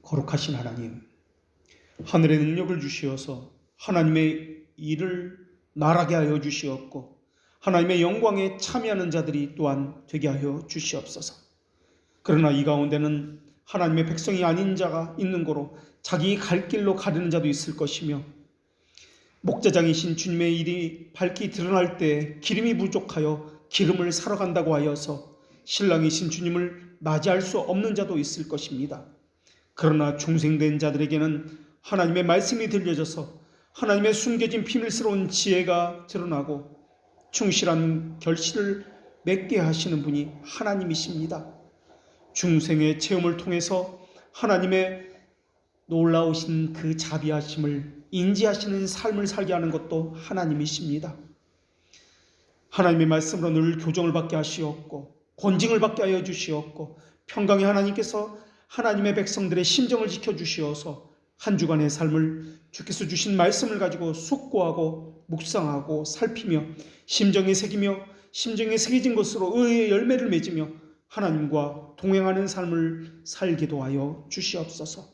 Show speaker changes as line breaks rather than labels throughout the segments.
거룩하신 하나님, 하늘의 능력을 주시어서 하나님의 일을 말하게 하여 주시옵고 하나님의 영광에 참여하는 자들이 또한 되게 하여 주시옵소서. 그러나 이 가운데는 하나님의 백성이 아닌 자가 있는 거로 자기 갈 길로 가려는 자도 있을 것이며, 목자장이신 주님의 일이 밝히 드러날 때 기름이 부족하여 기름을 사러 간다고 하여서 신랑이신 주님을 맞이할 수 없는 자도 있을 것입니다. 그러나 중생된 자들에게는 하나님의 말씀이 들려져서 하나님의 숨겨진 비밀스러운 지혜가 드러나고 충실한 결실을 맺게 하시는 분이 하나님이십니다. 중생의 체험을 통해서 하나님의 놀라우신 그 자비하심을 인지하시는 삶을 살게 하는 것도 하나님이십니다. 하나님의 말씀으로 늘 교정을 받게 하시옵고 권징을 받게 하여 주시옵고 평강의 하나님께서 하나님의 백성들의 심정을 지켜주시어서 한 주간의 삶을 주께서 주신 말씀을 가지고 숙고하고 묵상하고 살피며 심정에 새겨진 것으로 의의 열매를 맺으며 하나님과 동행하는 삶을 살기도 하여 주시옵소서.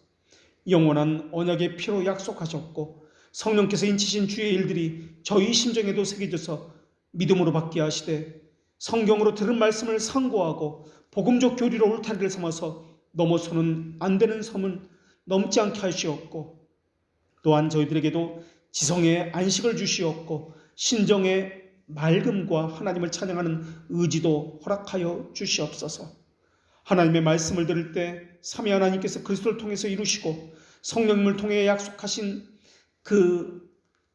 영원한 언약의 피로 약속하셨고 성령께서 인치신 주의 일들이 저희 심정에도 새겨져서 믿음으로 받게 하시되 성경으로 들은 말씀을 상고하고 복음적 교리로 울타리를 삼아서 넘어서는 안 되는 섬은 넘지 않게 하시옵고 또한 저희들에게도 지성의 안식을 주시옵고 신정의 맑음과 하나님을 찬양하는 의지도 허락하여 주시옵소서. 하나님의 말씀을 들을 때 삼위 하나님께서 그리스도를 통해서 이루시고 성령님을 통해 약속하신 그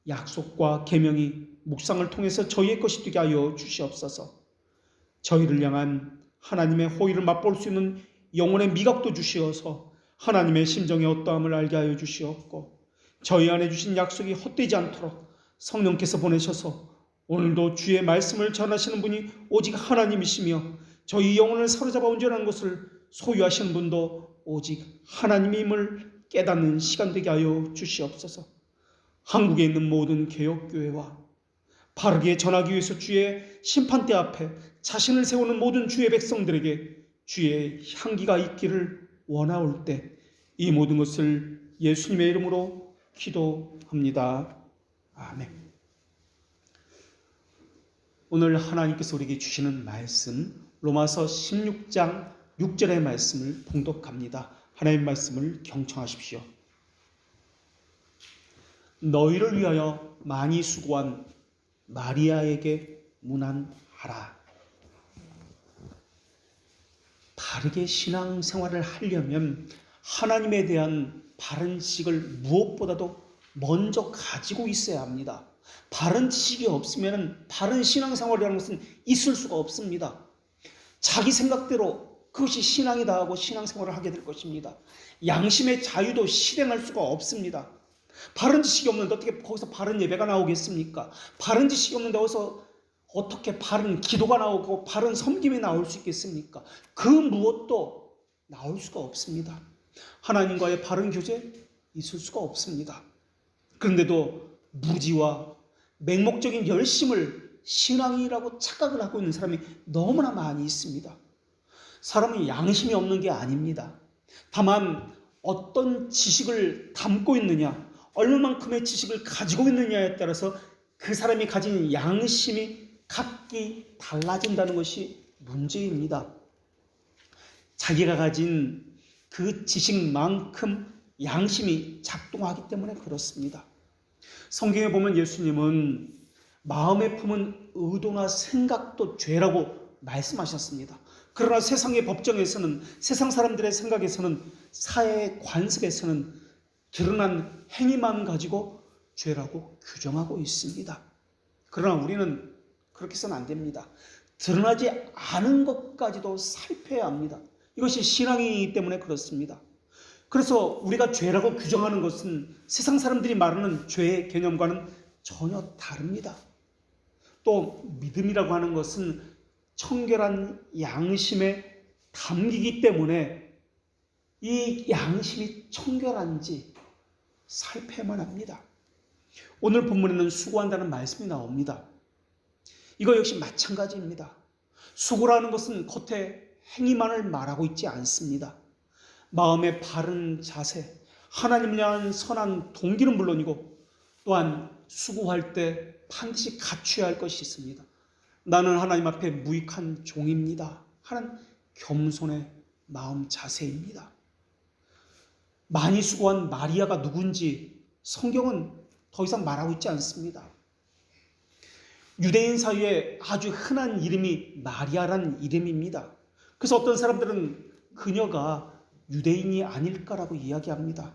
약속과 계명이 묵상을 통해서 저희의 것이 되게 하여 주시옵소서. 저희를 향한 하나님의 호의를 맛볼 수 있는 영혼의 미각도 주시어서 하나님의 심정의 어떠함을 알게 하여 주시옵고 저희 안에 주신 약속이 헛되지 않도록 성령께서 보내셔서 오늘도 주의 말씀을 전하시는 분이 오직 하나님이시며 저희 영혼을 사로잡아 온전한 것을 소유하시는 분도 오직 하나님임을 깨닫는 시간 되게 하여 주시옵소서. 한국에 있는 모든 개혁교회와 바르게 전하기 위해서 주의 심판대 앞에 자신을 세우는 모든 주의 백성들에게 주의 향기가 있기를 원하올 때 이 모든 것을 예수님의 이름으로 기도합니다. 아멘. 오늘 하나님께서 우리에게 주시는 말씀 로마서 16장 6절의 말씀을 봉독합니다. 하나님의 말씀을 경청하십시오. 너희를 위하여 많이 수고한 마리아에게 문안하라. 바르게 신앙생활을 하려면 하나님에 대한 바른 지식을 무엇보다도 먼저 가지고 있어야 합니다. 바른 지식이 없으면 바른 신앙생활이라는 것은 있을 수가 없습니다. 자기 생각대로 그것이 신앙이다 하고 신앙생활을 하게 될 것입니다. 양심의 자유도 실행할 수가 없습니다. 바른 지식이 없는데 어떻게 거기서 바른 예배가 나오겠습니까? 바른 지식이 없는데 어떻게 바른 기도가 나오고 바른 섬김이 나올 수 있겠습니까? 그 무엇도 나올 수가 없습니다. 하나님과의 바른 교제 있을 수가 없습니다. 그런데도 무지와 맹목적인 열심을 신앙이라고 착각을 하고 있는 사람이 너무나 많이 있습니다. 사람이 양심이 없는 게 아닙니다. 다만 어떤 지식을 담고 있느냐, 얼마만큼의 지식을 가지고 있느냐에 따라서 그 사람이 가진 양심이 각기 달라진다는 것이 문제입니다. 자기가 가진 그 지식만큼 양심이 작동하기 때문에 그렇습니다. 성경에 보면 예수님은 마음에 품은 의도나 생각도 죄라고 말씀하셨습니다. 그러나 세상의 법정에서는, 세상 사람들의 생각에서는, 사회의 관습에서는 드러난 행위만 가지고 죄라고 규정하고 있습니다. 그러나 우리는 그렇게 해서는 안 됩니다. 드러나지 않은 것까지도 살펴야 합니다. 이것이 신앙이기 때문에 그렇습니다. 그래서 우리가 죄라고 규정하는 것은 세상 사람들이 말하는 죄의 개념과는 전혀 다릅니다. 또 믿음이라고 하는 것은 청결한 양심에 담기기 때문에 이 양심이 청결한지 살펴야만 합니다. 오늘 본문에는 수고한다는 말씀이 나옵니다. 이거 역시 마찬가지입니다. 수고라는 것은 겉에 행위만을 말하고 있지 않습니다. 마음의 바른 자세, 하나님을 향한 선한 동기는 물론이고 또한 수고할 때 반드시 갖춰야 할 것이 있습니다. 나는 하나님 앞에 무익한 종입니다 하는 겸손의 마음 자세입니다. 많이 수고한 마리아가 누군지 성경은 더 이상 말하고 있지 않습니다. 유대인 사이에 아주 흔한 이름이 마리아라는 이름입니다. 그래서 어떤 사람들은 그녀가 유대인이 아닐까라고 이야기합니다.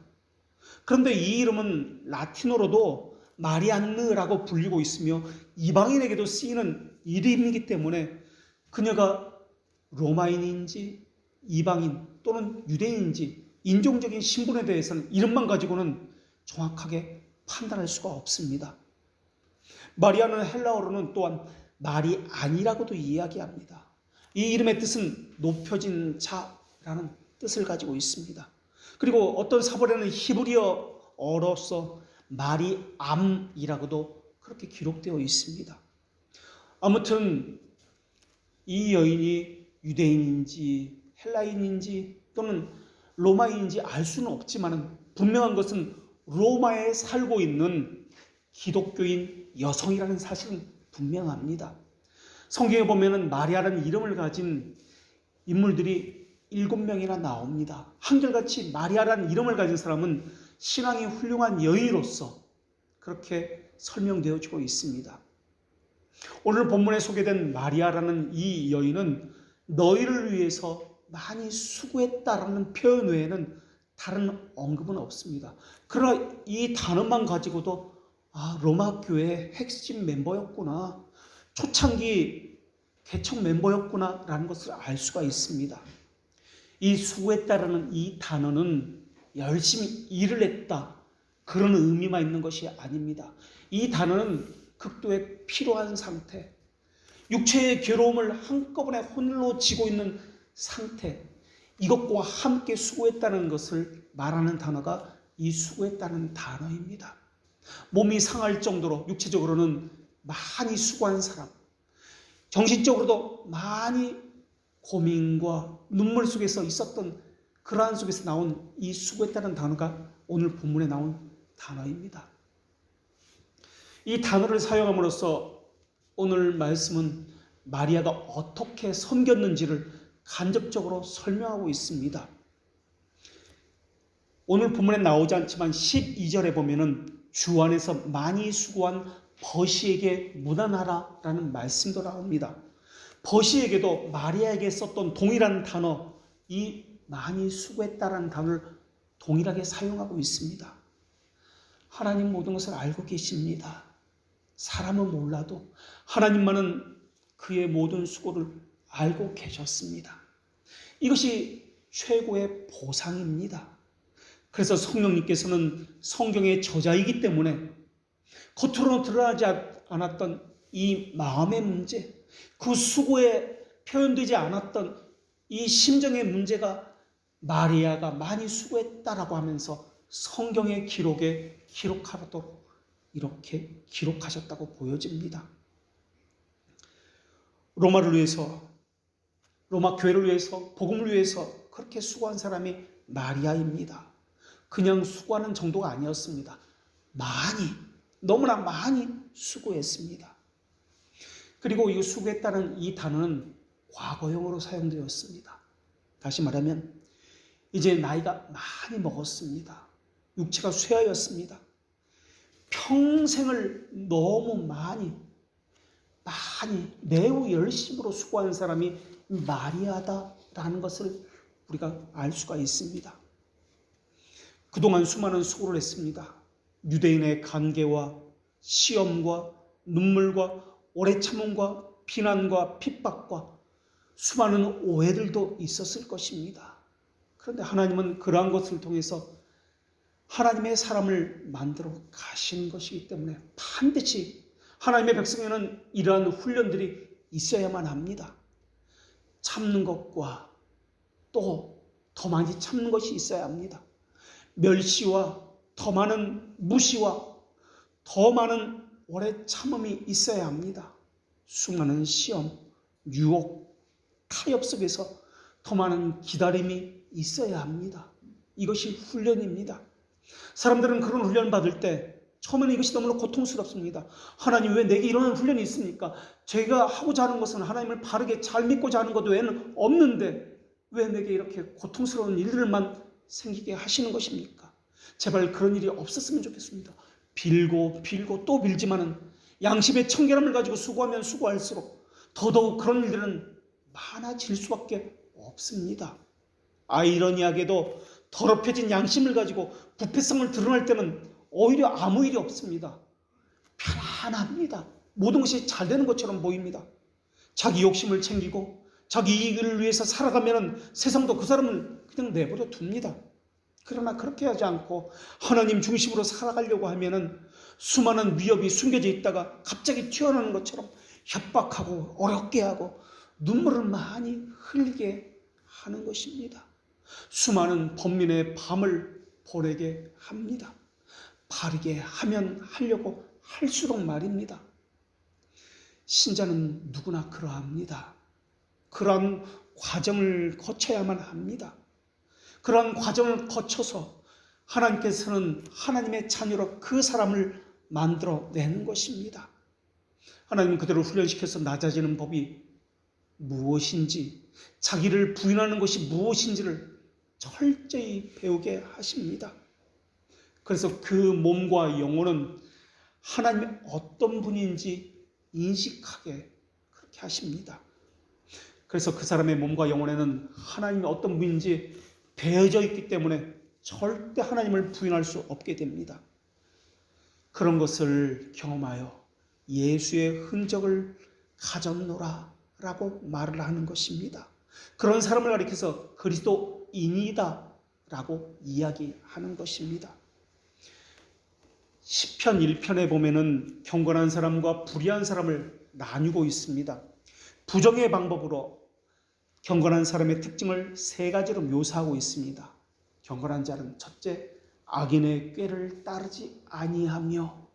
그런데 이 이름은 라틴어로도 마리안느라고 불리고 있으며 이방인에게도 쓰이는 이름이기 때문에 그녀가 로마인인지 이방인 또는 유대인인지 인종적인 신분에 대해서는 이름만 가지고는 정확하게 판단할 수가 없습니다. 마리아는 헬라어로는 또한 말이 아니라고도 이야기합니다. 이 이름의 뜻은 높여진 자라는 뜻을 가지고 있습니다. 그리고 어떤 사본에는 히브리어어로서 마리암이라고도 그렇게 기록되어 있습니다. 아무튼 이 여인이 유대인인지 헬라인인지 또는 로마인인지 알 수는 없지만 분명한 것은 로마에 살고 있는 기독교인 여성이라는 사실은 분명합니다. 성경에 보면은 마리아라는 이름을 가진 인물들이 7명이나 나옵니다. 한결같이 마리아라는 이름을 가진 사람은 신앙이 훌륭한 여인으로서 그렇게 설명되어지고 있습니다. 오늘 본문에 소개된 마리아라는 이 여인은 너희를 위해서 많이 수고했다라는 표현 외에는 다른 언급은 없습니다. 그러나 이 단어만 가지고도 로마 교회의 핵심 멤버였구나, 초창기 개척 멤버였구나 라는 것을 알 수가 있습니다. 이 수고했다라는 이 단어는 열심히 일을 했다 그런 의미만 있는 것이 아닙니다. 이 단어는 극도의 필요한 상태, 육체의 괴로움을 한꺼번에 홀로 지고 있는 상태, 이것과 함께 수고했다는 것을 말하는 단어가 이 수고했다는 단어입니다. 몸이 상할 정도로 육체적으로는 많이 수고한 사람, 정신적으로도 많이 고민과 눈물 속에서 있었던 그러한 속에서 나온 이 수고했다는 단어가 오늘 본문에 나온 단어입니다. 이 단어를 사용함으로써 오늘 말씀은 마리아가 어떻게 섬겼는지를 간접적으로 설명하고 있습니다. 오늘 본문에 나오지 않지만 12절에 보면은 주 안에서 많이 수고한 버시에게 문안하라라는 말씀도 나옵니다. 버시에게도 마리아에게 썼던 동일한 단어, 이 많이 수고했다라는 단어를 동일하게 사용하고 있습니다. 하나님 모든 것을 알고 계십니다. 사람은 몰라도 하나님만은 그의 모든 수고를 알고 계셨습니다. 이것이 최고의 보상입니다. 그래서 성령님께서는 성경의 저자이기 때문에 겉으로는 드러나지 않았던 이 마음의 문제, 그 수고에 표현되지 않았던 이 심정의 문제가 마리아가 많이 수고했다라고 하면서 성경의 기록에 기록하도록 이렇게 기록하셨다고 보여집니다. 로마를 위해서, 로마 교회를 위해서, 복음을 위해서 그렇게 수고한 사람이 마리아입니다. 그냥 수고하는 정도가 아니었습니다. 너무나 많이 수고했습니다. 그리고 이 수고했다는 이 단어는 과거형으로 사용되었습니다. 다시 말하면 이제 나이가 많이 먹었습니다. 육체가 쇠하였습니다. 평생을 너무 많이 매우 열심으로 수고한 사람이 마리아다라는 것을 우리가 알 수가 있습니다. 그동안 수많은 수고를 했습니다. 유대인의 관계와 시험과 눈물과 오래 참음과 비난과 핍박과 수많은 오해들도 있었을 것입니다. 그런데 하나님은 그러한 것을 통해서 하나님의 사람을 만들어 가신 것이기 때문에 반드시 하나님의 백성에는 이러한 훈련들이 있어야만 합니다. 참는 것과 또 더 많이 참는 것이 있어야 합니다. 멸시와 더 많은 무시와 더 많은 오래 참음이 있어야 합니다. 수많은 시험, 유혹, 타협 속에서 더 많은 기다림이 있어야 합니다. 이것이 훈련입니다. 사람들은 그런 훈련을 받을 때 처음에는 이것이 너무나 고통스럽습니다. 하나님, 왜 내게 이런 훈련이 있습니까? 제가 하고자 하는 것은 하나님을 바르게 잘 믿고자 하는 것 외에는 없는데 왜 내게 이렇게 고통스러운 일들만 생기게 하시는 것입니까? 제발 그런 일이 없었으면 좋겠습니다. 빌고 또 빌지만은 양심의 청결함을 가지고 수고하면 수고할수록 더더욱 그런 일들은 많아질 수밖에 없습니다. 아이러니하게도 더럽혀진 양심을 가지고 부패성을 드러낼 때는 오히려 아무 일이 없습니다. 편안합니다. 모든 것이 잘 되는 것처럼 보입니다. 자기 욕심을 챙기고 자기 이익을 위해서 살아가면 세상도 그 사람을 그냥 내버려 둡니다. 그러나 그렇게 하지 않고 하나님 중심으로 살아가려고 하면 수많은 위협이 숨겨져 있다가 갑자기 튀어나오는 것처럼 협박하고 어렵게 하고 눈물을 많이 흘리게 하는 것입니다. 수많은 범민의 밤을 보내게 합니다. 바르게 하면 하려고 할수록 말입니다. 신자는 누구나 그러합니다. 그러한 과정을 거쳐야만 합니다. 그러한 과정을 거쳐서 하나님께서는 하나님의 자녀로 그 사람을 만들어내는 것입니다. 하나님은 그대로 훈련시켜서 낮아지는 법이 무엇인지, 자기를 부인하는 것이 무엇인지를 철저히 배우게 하십니다. 그래서 그 몸과 영혼은 하나님이 어떤 분인지 인식하게 그렇게 하십니다. 그래서 그 사람의 몸과 영혼에는 하나님이 어떤 분인지 배어져 있기 때문에 절대 하나님을 부인할 수 없게 됩니다. 그런 것을 경험하여 예수의 흔적을 가졌노라 라고 말을 하는 것입니다. 그런 사람을 가리켜서 그리스도인이다 라고 이야기하는 것입니다. 시편 1편에 보면은 경건한 사람과 불의한 사람을 나누고 있습니다. 부정의 방법으로 경건한 사람의 특징을 세 가지로 묘사하고 있습니다. 경건한 자는 첫째, 악인의 꾀를 따르지 아니하며,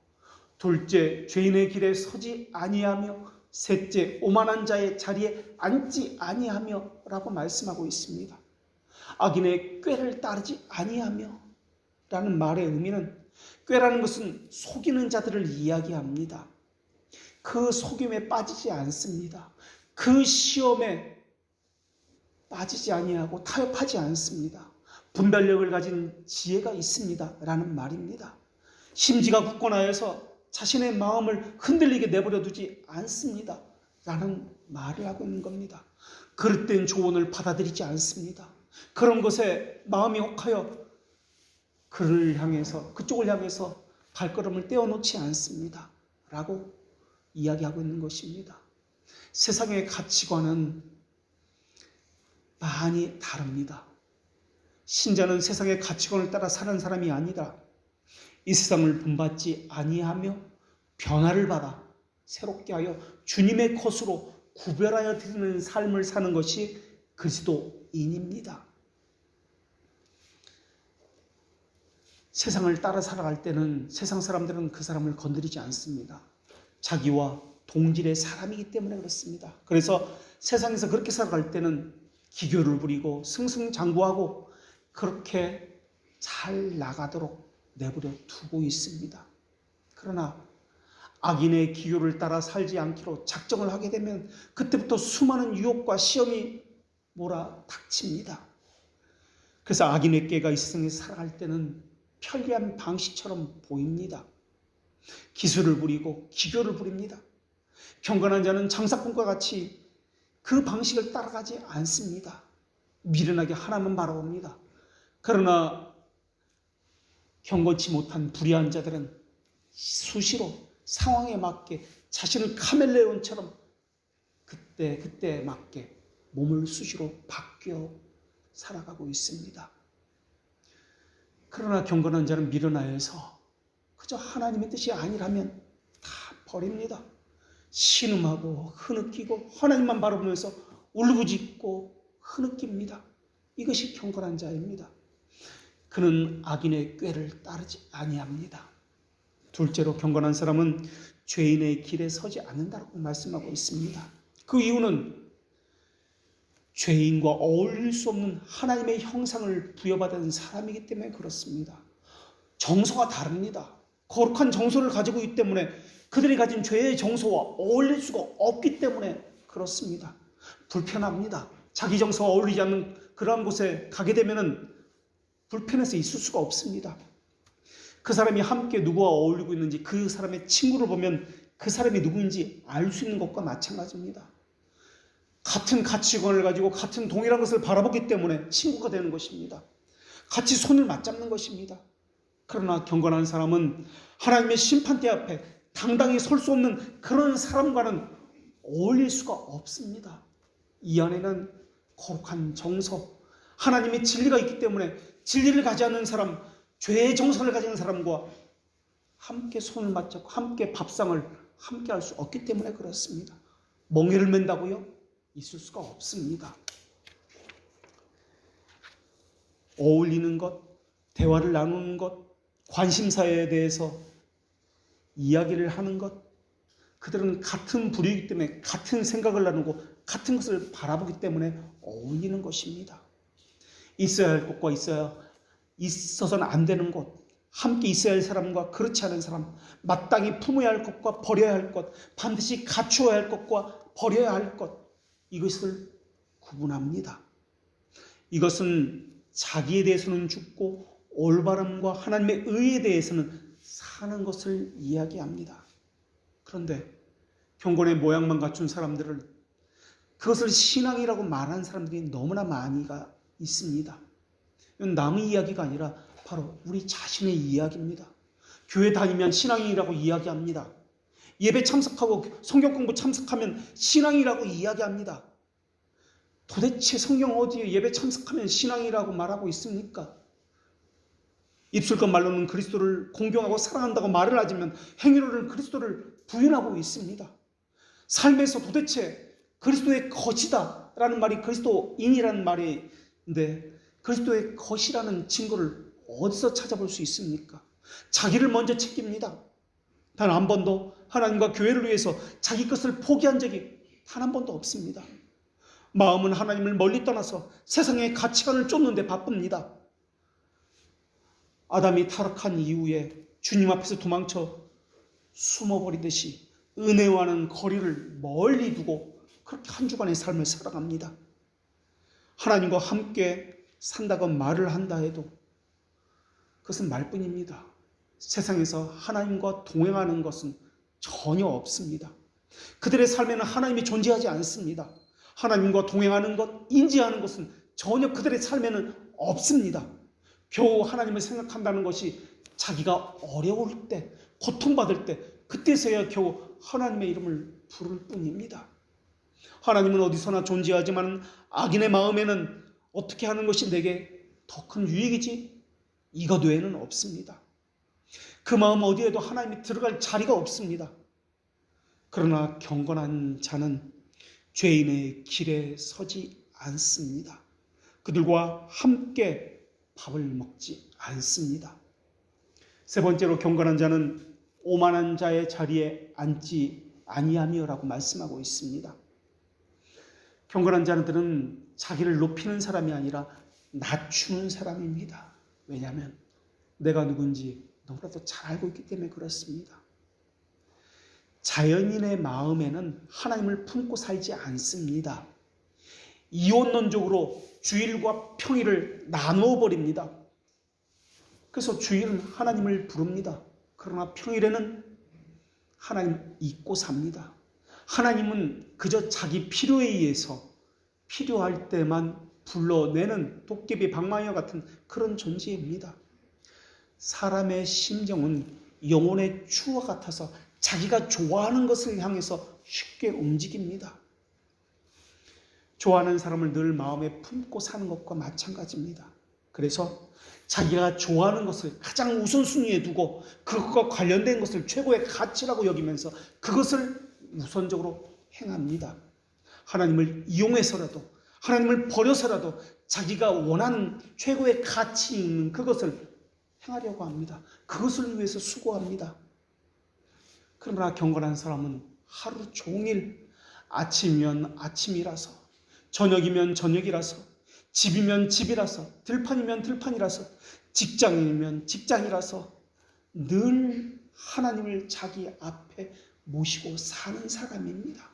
둘째, 죄인의 길에 서지 아니하며, 셋째, 오만한 자의 자리에 앉지 아니하며 라고 말씀하고 있습니다. 악인의 꾀를 따르지 아니하며 라는 말의 의미는, 꾀라는 것은 속이는 자들을 이야기합니다. 그 속임에 빠지지 않습니다. 그 시험에 빠지지 아니하고 타협하지 않습니다. 분별력을 가진 지혜가 있습니다 라는 말입니다. 심지가 굳건하여서 자신의 마음을 흔들리게 내버려 두지 않습니다 라는 말을 하고 있는 겁니다. 그릇된 조언을 받아들이지 않습니다. 그런 것에 마음이 혹하여 그쪽을 향해서 발걸음을 떼어놓지 않습니다 라고 이야기하고 있는 것입니다. 세상의 가치관은 많이 다릅니다. 신자는 세상의 가치관을 따라 사는 사람이 아니라 이 세상을 본받지 아니하며 변화를 받아 새롭게 하여 주님의 것으로 구별하여 드리는 삶을 사는 것이 그리스도인입니다. 세상을 따라 살아갈 때는 세상 사람들은 그 사람을 건드리지 않습니다. 자기와 동질의 사람이기 때문에 그렇습니다. 그래서 세상에서 그렇게 살아갈 때는 기교를 부리고 승승장구하고 그렇게 잘 나가도록 내버려 두고 있습니다. 그러나 악인의 기교를 따라 살지 않기로 작정을 하게 되면 그때부터 수많은 유혹과 시험이 몰아닥칩니다. 그래서 악인의 꾀가 이 세상에 살아갈 때는 편리한 방식처럼 보입니다. 기술을 부리고 기교를 부립니다. 경건한 자는 장사꾼과 같이 그 방식을 따라가지 않습니다. 미련하게 하나만 바라봅니다. 그러나 경건치 못한 불의한 자들은 수시로 상황에 맞게 자신을 카멜레온처럼 그때 맞게 몸을 수시로 바뀌어 살아가고 있습니다. 그러나 경건한 자는 미련하여서 그저 하나님의 뜻이 아니라면 다 버립니다. 신음하고 흐느끼고 하나님만 바라보면서 울부짖고 흐느낍니다. 이것이 경건한 자입니다. 그는 악인의 꾀를 따르지 아니합니다. 둘째로 경건한 사람은 죄인의 길에 서지 않는다고 말씀하고 있습니다. 그 이유는 죄인과 어울릴 수 없는 하나님의 형상을 부여받은 사람이기 때문에 그렇습니다. 정서가 다릅니다. 거룩한 정서를 가지고 있기 때문에 그들이 가진 죄의 정서와 어울릴 수가 없기 때문에 그렇습니다. 불편합니다. 자기 정서와 어울리지 않는 그러한 곳에 가게 되면 불편해서 있을 수가 없습니다. 그 사람이 함께 누구와 어울리고 있는지, 그 사람의 친구를 보면 그 사람이 누구인지 알 수 있는 것과 마찬가지입니다. 같은 가치관을 가지고 같은 동일한 것을 바라보기 때문에 친구가 되는 것입니다. 같이 손을 맞잡는 것입니다. 그러나 경건한 사람은 하나님의 심판대 앞에 당당히 설 수 없는 그런 사람과는 어울릴 수가 없습니다. 이 안에는 거룩한 정서, 하나님의 진리가 있기 때문에 진리를 가지 않는 사람, 죄의 정서를 가진 사람과 함께 손을 맞잡고 함께 밥상을 함께 할 수 없기 때문에 그렇습니다. 멍에를 맨다고요? 있을 수가 없습니다. 어울리는 것, 대화를 나누는 것, 관심사에 대해서 이야기를 하는 것, 그들은 같은 부류이기 때문에 같은 생각을 나누고 같은 것을 바라보기 때문에 어울리는 것입니다. 있어야 할 것과 있어서는 안 되는 것, 함께 있어야 할 사람과 그렇지 않은 사람, 마땅히 품어야 할 것과 버려야 할 것, 반드시 갖추어야 할 것과 버려야 할 것, 이것을 구분합니다. 이것은 자기에 대해서는 죽고 올바름과 하나님의 의에 대해서는 사는 것을 이야기합니다. 그런데 경건의 모양만 갖춘 사람들은 그것을 신앙이라고 말하는 사람들이 너무나 많이가 있습니다. 이건 남의 이야기가 아니라 바로 우리 자신의 이야기입니다. 교회 다니면 신앙이라고 이야기합니다. 예배 참석하고 성경 공부 참석하면 신앙이라고 이야기합니다. 도대체 성경 어디에 예배 참석하면 신앙이라고 말하고 있습니까? 입술과 말로는 그리스도를 공경하고 사랑한다고 말을 하지만 행위로는 그리스도를 부인하고 있습니다. 삶에서 도대체 그리스도의 것이다 라는 말이 그리스도인이라는 말인데, 그리스도의 것이라는 증거를 어디서 찾아볼 수 있습니까? 자기를 먼저 챙깁니다. 단 한 번도 하나님과 교회를 위해서 자기 것을 포기한 적이 단 한 번도 없습니다. 마음은 하나님을 멀리 떠나서 세상의 가치관을 쫓는 데 바쁩니다. 아담이 타락한 이후에 주님 앞에서 도망쳐 숨어버리듯이 은혜와는 거리를 멀리 두고 그렇게 한 주간의 삶을 살아갑니다. 하나님과 함께 산다고 말을 한다 해도 그것은 말뿐입니다. 세상에서 하나님과 동행하는 것은 전혀 없습니다. 그들의 삶에는 하나님이 존재하지 않습니다. 하나님과 동행하는 것, 인지하는 것은 전혀 그들의 삶에는 없습니다. 겨우 하나님을 생각한다는 것이 자기가 어려울 때, 고통받을 때, 그때서야 겨우 하나님의 이름을 부를 뿐입니다. 하나님은 어디서나 존재하지만 악인의 마음에는 어떻게 하는 것이 내게 더 큰 유익이지? 이것 외에는 없습니다. 그 마음 어디에도 하나님이 들어갈 자리가 없습니다. 그러나 경건한 자는 죄인의 길에 서지 않습니다. 그들과 함께 밥을 먹지 않습니다. 세 번째로 경건한 자는 오만한 자의 자리에 앉지 아니하며라고 말씀하고 있습니다. 경건한 자들은 자기를 높이는 사람이 아니라 낮추는 사람입니다. 왜냐하면 내가 누군지 너무나도 잘 알고 있기 때문에 그렇습니다. 자연인의 마음에는 하나님을 품고 살지 않습니다. 이원론적으로 주일과 평일을 나누어 버립니다. 그래서 주일은 하나님을 부릅니다. 그러나 평일에는 하나님 잊고 삽니다. 하나님은 그저 자기 필요에 의해서 필요할 때만 불러내는 도깨비 방망이와 같은 그런 존재입니다. 사람의 심정은 영혼의 추와 같아서 자기가 좋아하는 것을 향해서 쉽게 움직입니다. 좋아하는 사람을 늘 마음에 품고 사는 것과 마찬가지입니다. 그래서 자기가 좋아하는 것을 가장 우선순위에 두고 그것과 관련된 것을 최고의 가치라고 여기면서 그것을 우선적으로 행합니다. 하나님을 이용해서라도, 하나님을 버려서라도 자기가 원하는 최고의 가치 있는 그것을 행하려고 합니다. 그것을 위해서 수고합니다. 그러나 경건한 사람은 하루 종일 아침이면 아침이라서, 저녁이면 저녁이라서, 집이면 집이라서, 들판이면 들판이라서, 직장이면 직장이라서 늘 하나님을 자기 앞에 모시고 사는 사람입니다.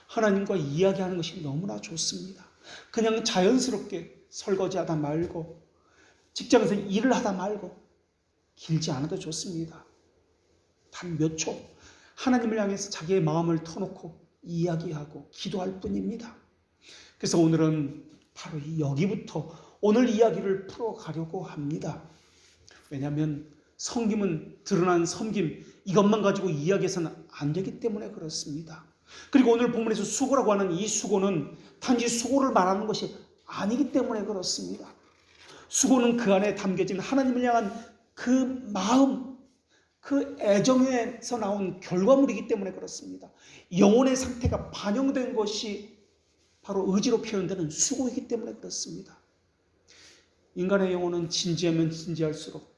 하나님과 이야기하는 것이 너무나 좋습니다. 그냥 자연스럽게 설거지하다 말고, 직장에서 일을 하다 말고, 길지 않아도 좋습니다. 단 몇 초 하나님을 향해서 자기의 마음을 터놓고 이야기하고 기도할 뿐입니다. 그래서 오늘은 바로 여기부터 오늘 이야기를 풀어가려고 합니다. 왜냐하면 섬김은 드러난 섬김, 이것만 가지고 이야기해서는 안 되기 때문에 그렇습니다. 그리고 오늘 본문에서 수고라고 하는 이 수고는 단지 수고를 말하는 것이 아니기 때문에 그렇습니다. 수고는 그 안에 담겨진 하나님을 향한 그 마음, 그 애정에서 나온 결과물이기 때문에 그렇습니다. 영혼의 상태가 반영된 것이 바로 의지로 표현되는 수고이기 때문에 그렇습니다. 인간의 영혼은 진지하면 진지할수록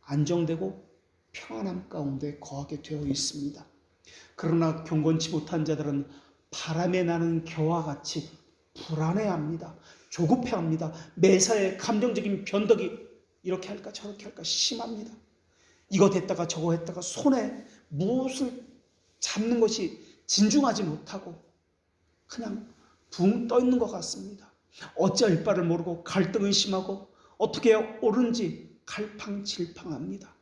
안정되고 평안함 가운데 거하게 되어 있습니다. 그러나 경건치 못한 자들은 바람에 나는 겨와 같이 불안해합니다. 조급해합니다. 매사에 감정적인 변덕이 이렇게 할까 저렇게 할까 심합니다. 이거 됐다가 저거 했다가 손에 무엇을 잡는 것이 진중하지 못하고 그냥 붕 떠 있는 것 같습니다. 어찌할 바를 모르고 갈등은 심하고 어떻게 옳은지 갈팡질팡합니다.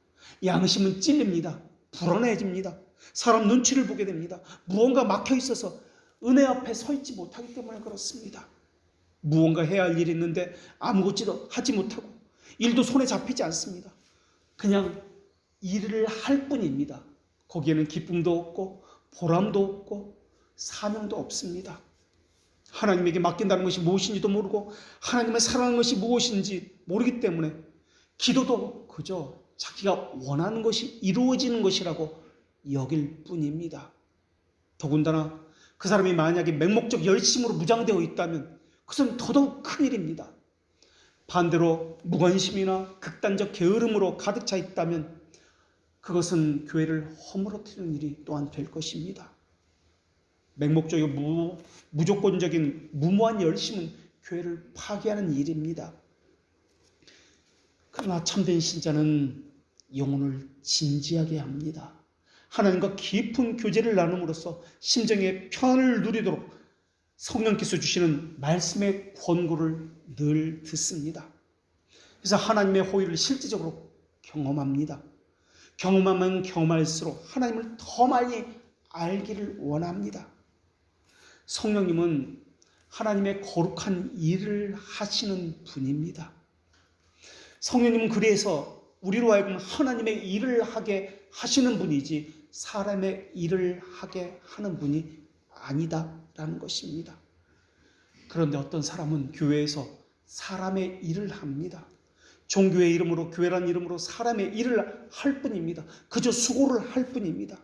양심은 찔립니다. 불안해집니다. 사람 눈치를 보게 됩니다. 무언가 막혀 있어서 은혜 앞에 서 있지 못하기 때문에 그렇습니다. 무언가 해야 할 일이 있는데 아무것도 하지 못하고 일도 손에 잡히지 않습니다. 그냥 일을 할 뿐입니다. 거기에는 기쁨도 없고 보람도 없고 사명도 없습니다. 하나님에게 맡긴다는 것이 무엇인지도 모르고 하나님을 사랑하는 것이 무엇인지 모르기 때문에 기도도 그저 자기가 원하는 것이 이루어지는 것이라고 여길 뿐입니다. 더군다나 그 사람이 만약에 맹목적 열심으로 무장되어 있다면 그것은 더더욱 큰일입니다. 반대로 무관심이나 극단적 게으름으로 가득 차 있다면 그것은 교회를 허물어뜨리는 일이 또한 될 것입니다. 맹목적이고 무조건적인 무모한 열심은 교회를 파괴하는 일입니다. 그러나 참된 신자는 영혼을 진지하게 합니다. 하나님과 깊은 교제를 나눔으로써 심정의 평안을 누리도록 성령께서 주시는 말씀의 권고를 늘 듣습니다. 그래서 하나님의 호의를 실질적으로 경험합니다. 경험하면 경험할수록 하나님을 더 많이 알기를 원합니다. 성령님은 하나님의 거룩한 일을 하시는 분입니다. 성령님은 그래서 우리로 하여금 하나님의 일을 하게 하시는 분이지 사람의 일을 하게 하는 분이 아니다라는 것입니다. 그런데 어떤 사람은 교회에서 사람의 일을 합니다. 종교의 이름으로, 교회란 이름으로 사람의 일을 할 뿐입니다. 그저 수고를 할 뿐입니다.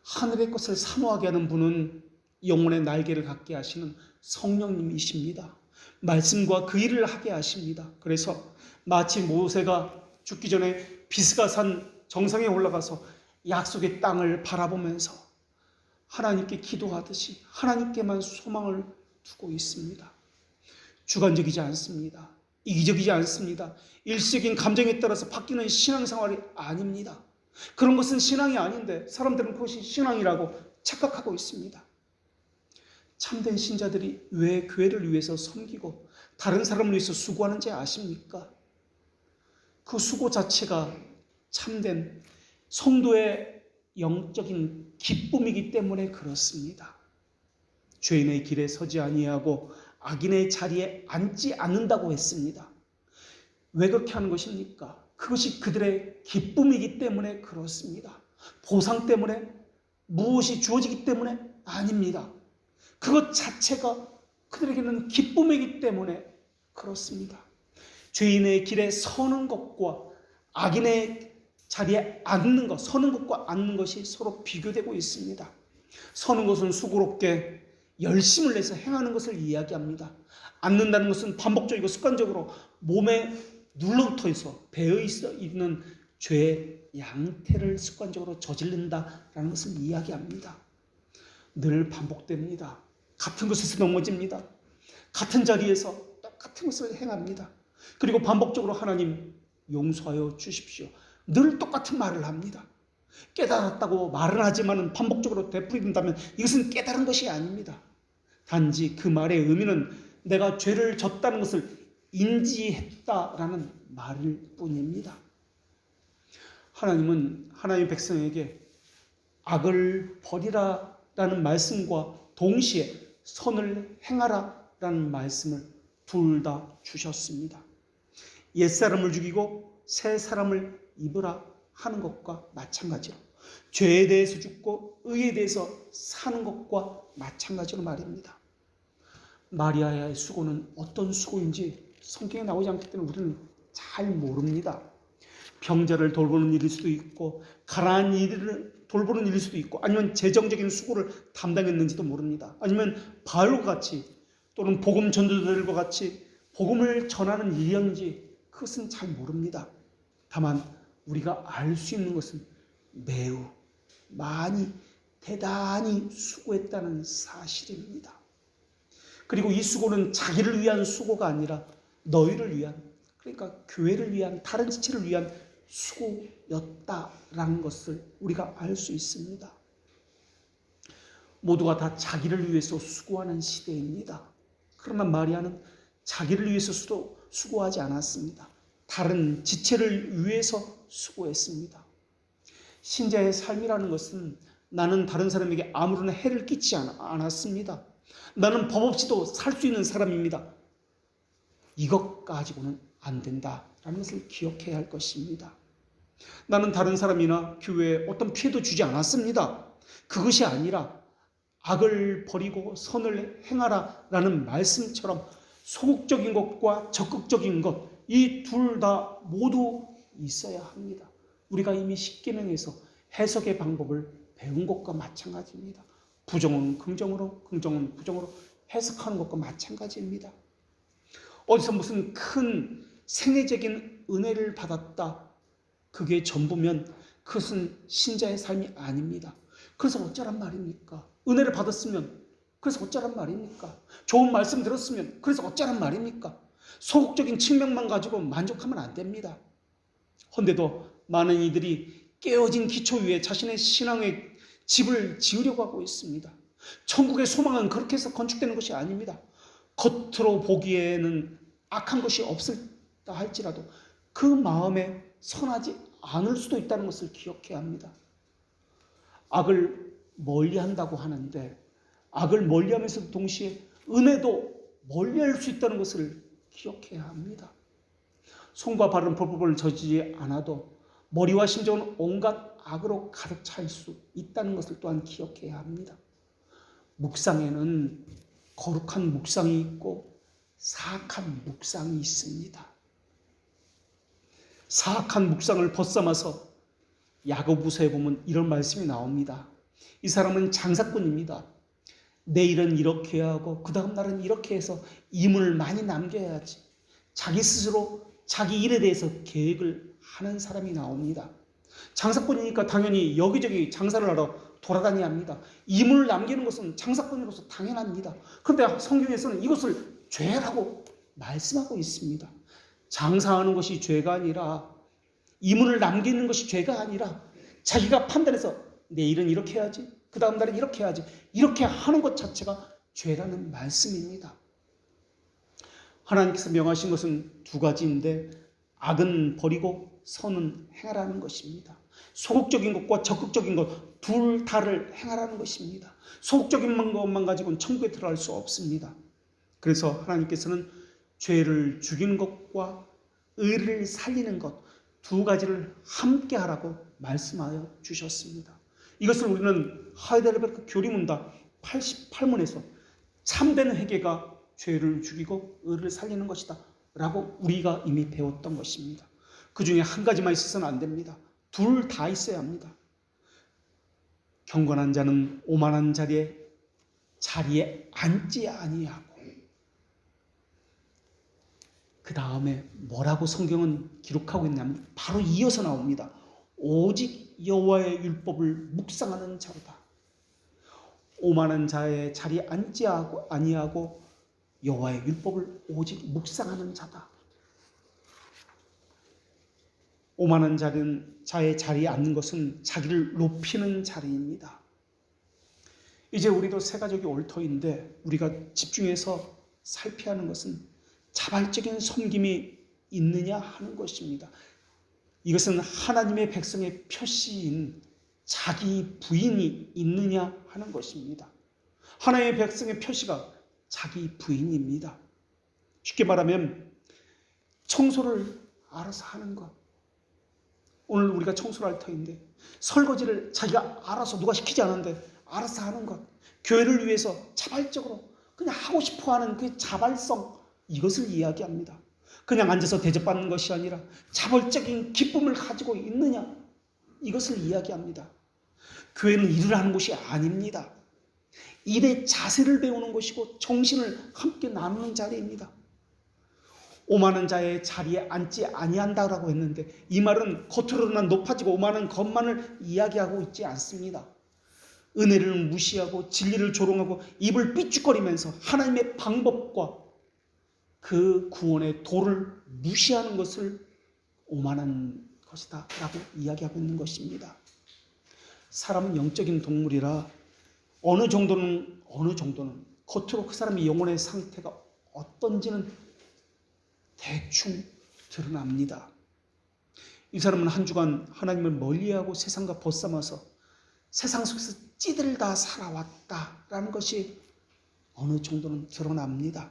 하늘의 것을 사모하게 하는 분은 영혼의 날개를 갖게 하시는 성령님이십니다. 말씀과 그 일을 하게 하십니다. 그래서 마치 모세가 죽기 전에 비스가산 정상에 올라가서 약속의 땅을 바라보면서 하나님께 기도하듯이 하나님께만 소망을 두고 있습니다. 주관적이지 않습니다. 이기적이지 않습니다. 일시적인 감정에 따라서 바뀌는 신앙생활이 아닙니다. 그런 것은 신앙이 아닌데 사람들은 그것이 신앙이라고 착각하고 있습니다. 참된 신자들이 왜 교회를 위해서 섬기고 다른 사람을 위해서 수고하는지 아십니까? 그 수고 자체가 참된 성도의 영적인 기쁨이기 때문에 그렇습니다. 죄인의 길에 서지 아니하고 악인의 자리에 앉지 않는다고 했습니다. 왜 그렇게 하는 것입니까? 그것이 그들의 기쁨이기 때문에 그렇습니다. 보상 때문에, 무엇이 주어지기 때문에 아닙니다. 그것 자체가 그들에게는 기쁨이기 때문에 그렇습니다. 죄인의 길에 서는 것과 악인의 자리에 앉는 것, 서는 것과 앉는 것이 서로 비교되고 있습니다. 서는 것은 수고롭게 열심을 내서 행하는 것을 이야기합니다. 앉는다는 것은 반복적이고 습관적으로 몸에 눌러붙어 있어 배어 있는 죄의 양태를 습관적으로 저지른다라는 것을 이야기합니다. 늘 반복됩니다. 같은 것에서 넘어집니다. 같은 자리에서 똑같은 것을 행합니다. 그리고 반복적으로 하나님 용서하여 주십시오. 늘 똑같은 말을 합니다. 깨달았다고 말은 하지만 반복적으로 되풀이된다면 이것은 깨달은 것이 아닙니다. 단지 그 말의 의미는 내가 죄를 졌다는 것을 인지했다라는 말일 뿐입니다. 하나님은 하나님의 백성에게 악을 버리라라는 말씀과 동시에 선을 행하라라는 말씀을 둘 다 주셨습니다. 옛사람을 죽이고 새 사람을 입으라 하는 것과 마찬가지로 죄에 대해서 죽고 의에 대해서 사는 것과 마찬가지로 말입니다. 마리아의 수고는 어떤 수고인지 성경에 나오지 않기 때문에 우리는 잘 모릅니다. 병자를 돌보는 일일 수도 있고 가난한 이들을 돌보는 일일 수도 있고 아니면 재정적인 수고를 담당했는지도 모릅니다. 아니면 바울과 같이 또는 복음 전도자들과 같이 복음을 전하는 일이었는지 그것은 잘 모릅니다. 다만 우리가 알 수 있는 것은 매우 많이 대단히 수고했다는 사실입니다. 그리고 이 수고는 자기를 위한 수고가 아니라 너희를 위한, 그러니까 교회를 위한, 다른 지체를 위한 수고였다라는 것을 우리가 알 수 있습니다. 모두가 다 자기를 위해서 수고하는 시대입니다. 그러나 마리아는 자기를 위해서 수고하지 않았습니다. 다른 지체를 위해서 수고했습니다. 신자의 삶이라는 것은 나는 다른 사람에게 아무런 해를 끼치지 않았습니다. 나는 법 없이도 살 수 있는 사람입니다. 이것 가지고는 안 된다라는 것을 기억해야 할 것입니다. 나는 다른 사람이나 교회에 어떤 피해도 주지 않았습니다. 그것이 아니라 악을 버리고 선을 행하라라는 말씀처럼 소극적인 것과 적극적인 것, 이 둘 다 모두 있어야 합니다. 우리가 이미 십계명에서 해석의 방법을 배운 것과 마찬가지입니다. 부정은 긍정으로, 긍정은 부정으로 해석하는 것과 마찬가지입니다. 어디서 무슨 큰 생애적인 은혜를 받았다, 그게 전부면 그것은 신자의 삶이 아닙니다. 그래서 어쩌란 말입니까? 은혜를 받았으면 그래서 어쩌란 말입니까? 좋은 말씀 들었으면 그래서 어쩌란 말입니까? 소극적인 측면만 가지고 만족하면 안 됩니다. 헌데도 많은 이들이 깨어진 기초 위에 자신의 신앙의 집을 지으려고 하고 있습니다. 천국의 소망은 그렇게 해서 건축되는 것이 아닙니다. 겉으로 보기에는 악한 것이 없을다 할지라도 그 마음에 선하지 않을 수도 있다는 것을 기억해야 합니다. 악을 멀리한다고 하는데 악을 멀리하면서도 동시에 은혜도 멀리할 수 있다는 것을 기억해야 합니다. 손과 발은 불법을 저지르지 않아도 머리와 심정은 온갖 악으로 가득 찰 수 있다는 것을 또한 기억해야 합니다. 묵상에는 거룩한 묵상이 있고 사악한 묵상이 있습니다. 사악한 묵상을 벗삼아서 야고보서에 보면 이런 말씀이 나옵니다. 이 사람은 장사꾼입니다. 내일은 이렇게 하고 그 다음 날은 이렇게 해서 이문을 많이 남겨야지. 자기 스스로 자기 일에 대해서 계획을 하는 사람이 나옵니다. 장사꾼이니까 당연히 여기저기 장사를 하러 돌아다녀야 합니다. 이문을 남기는 것은 장사꾼으로서 당연합니다. 그런데 성경에서는 이것을 죄라고 말씀하고 있습니다. 장사하는 것이 죄가 아니라, 이문을 남기는 것이 죄가 아니라 자기가 판단해서 내일은 이렇게 해야지, 그 다음 날은 이렇게 해야지, 이렇게 하는 것 자체가 죄라는 말씀입니다. 하나님께서 명하신 것은 두 가지인데 악은 버리고 선은 행하라는 것입니다. 소극적인 것과 적극적인 것 둘 다를 행하라는 것입니다. 소극적인 것만 가지고는 천국에 들어갈 수 없습니다. 그래서 하나님께서는 죄를 죽이는 것과 의를 살리는 것 두 가지를 함께 하라고 말씀하여 주셨습니다. 이것을 우리는 하이델베르크 교리문답 88문에서 참된 회개가 죄를 죽이고 의를 살리는 것이다 라고 우리가 이미 배웠던 것입니다. 그 중에 한 가지만 있어서는 안 됩니다. 둘 다 있어야 합니다. 경건한 자는 오만한 자리에 앉지 아니하고, 그 다음에 뭐라고 성경은 기록하고 있냐면 바로 이어서 나옵니다. 오직 여호와의 율법을 묵상하는 자로다. 오만한 자의 자리에 앉지 아니하고 여호와의 율법을 오직 묵상하는 자다. 오만한 자의 자리에 앉는 것은 자기를 높이는 자리입니다. 이제 우리도 새 가족이 올 터인데 우리가 집중해서 살펴야 하는 것은 자발적인 섬김이 있느냐 하는 것입니다. 이것은 하나님의 백성의 표시인 자기 부인이 있느냐 하는 것입니다. 하나님의 백성의 표시가 자기 부인입니다. 쉽게 말하면 청소를 알아서 하는 것. 오늘 우리가 청소를 할 터인데 설거지를 자기가 알아서 누가 시키지 않았는데 알아서 하는 것. 교회를 위해서 자발적으로 그냥 하고 싶어하는 그 자발성, 이것을 이야기합니다. 그냥 앉아서 대접받는 것이 아니라 자발적인 기쁨을 가지고 있느냐, 이것을 이야기합니다. 교회는 일을 하는 곳이 아닙니다. 일의 자세를 배우는 곳이고 정신을 함께 나누는 자리입니다. 오만한 자의 자리에 앉지 아니한다라고 했는데 이 말은 겉으로는 높아지고 오만한 것만을 이야기하고 있지 않습니다. 은혜를 무시하고 진리를 조롱하고 입을 삐죽거리면서 하나님의 방법과 그 구원의 도를 무시하는 것을 오만한 것이다 라고 이야기하고 있는 것입니다. 사람은 영적인 동물이라 어느 정도는 겉으로 그 사람의 영혼의 상태가 어떤지는 대충 드러납니다. 이 사람은 한 주간 하나님을 멀리하고 세상과 벗삼아서 세상 속에서 찌들다 살아왔다라는 것이 어느 정도는 드러납니다.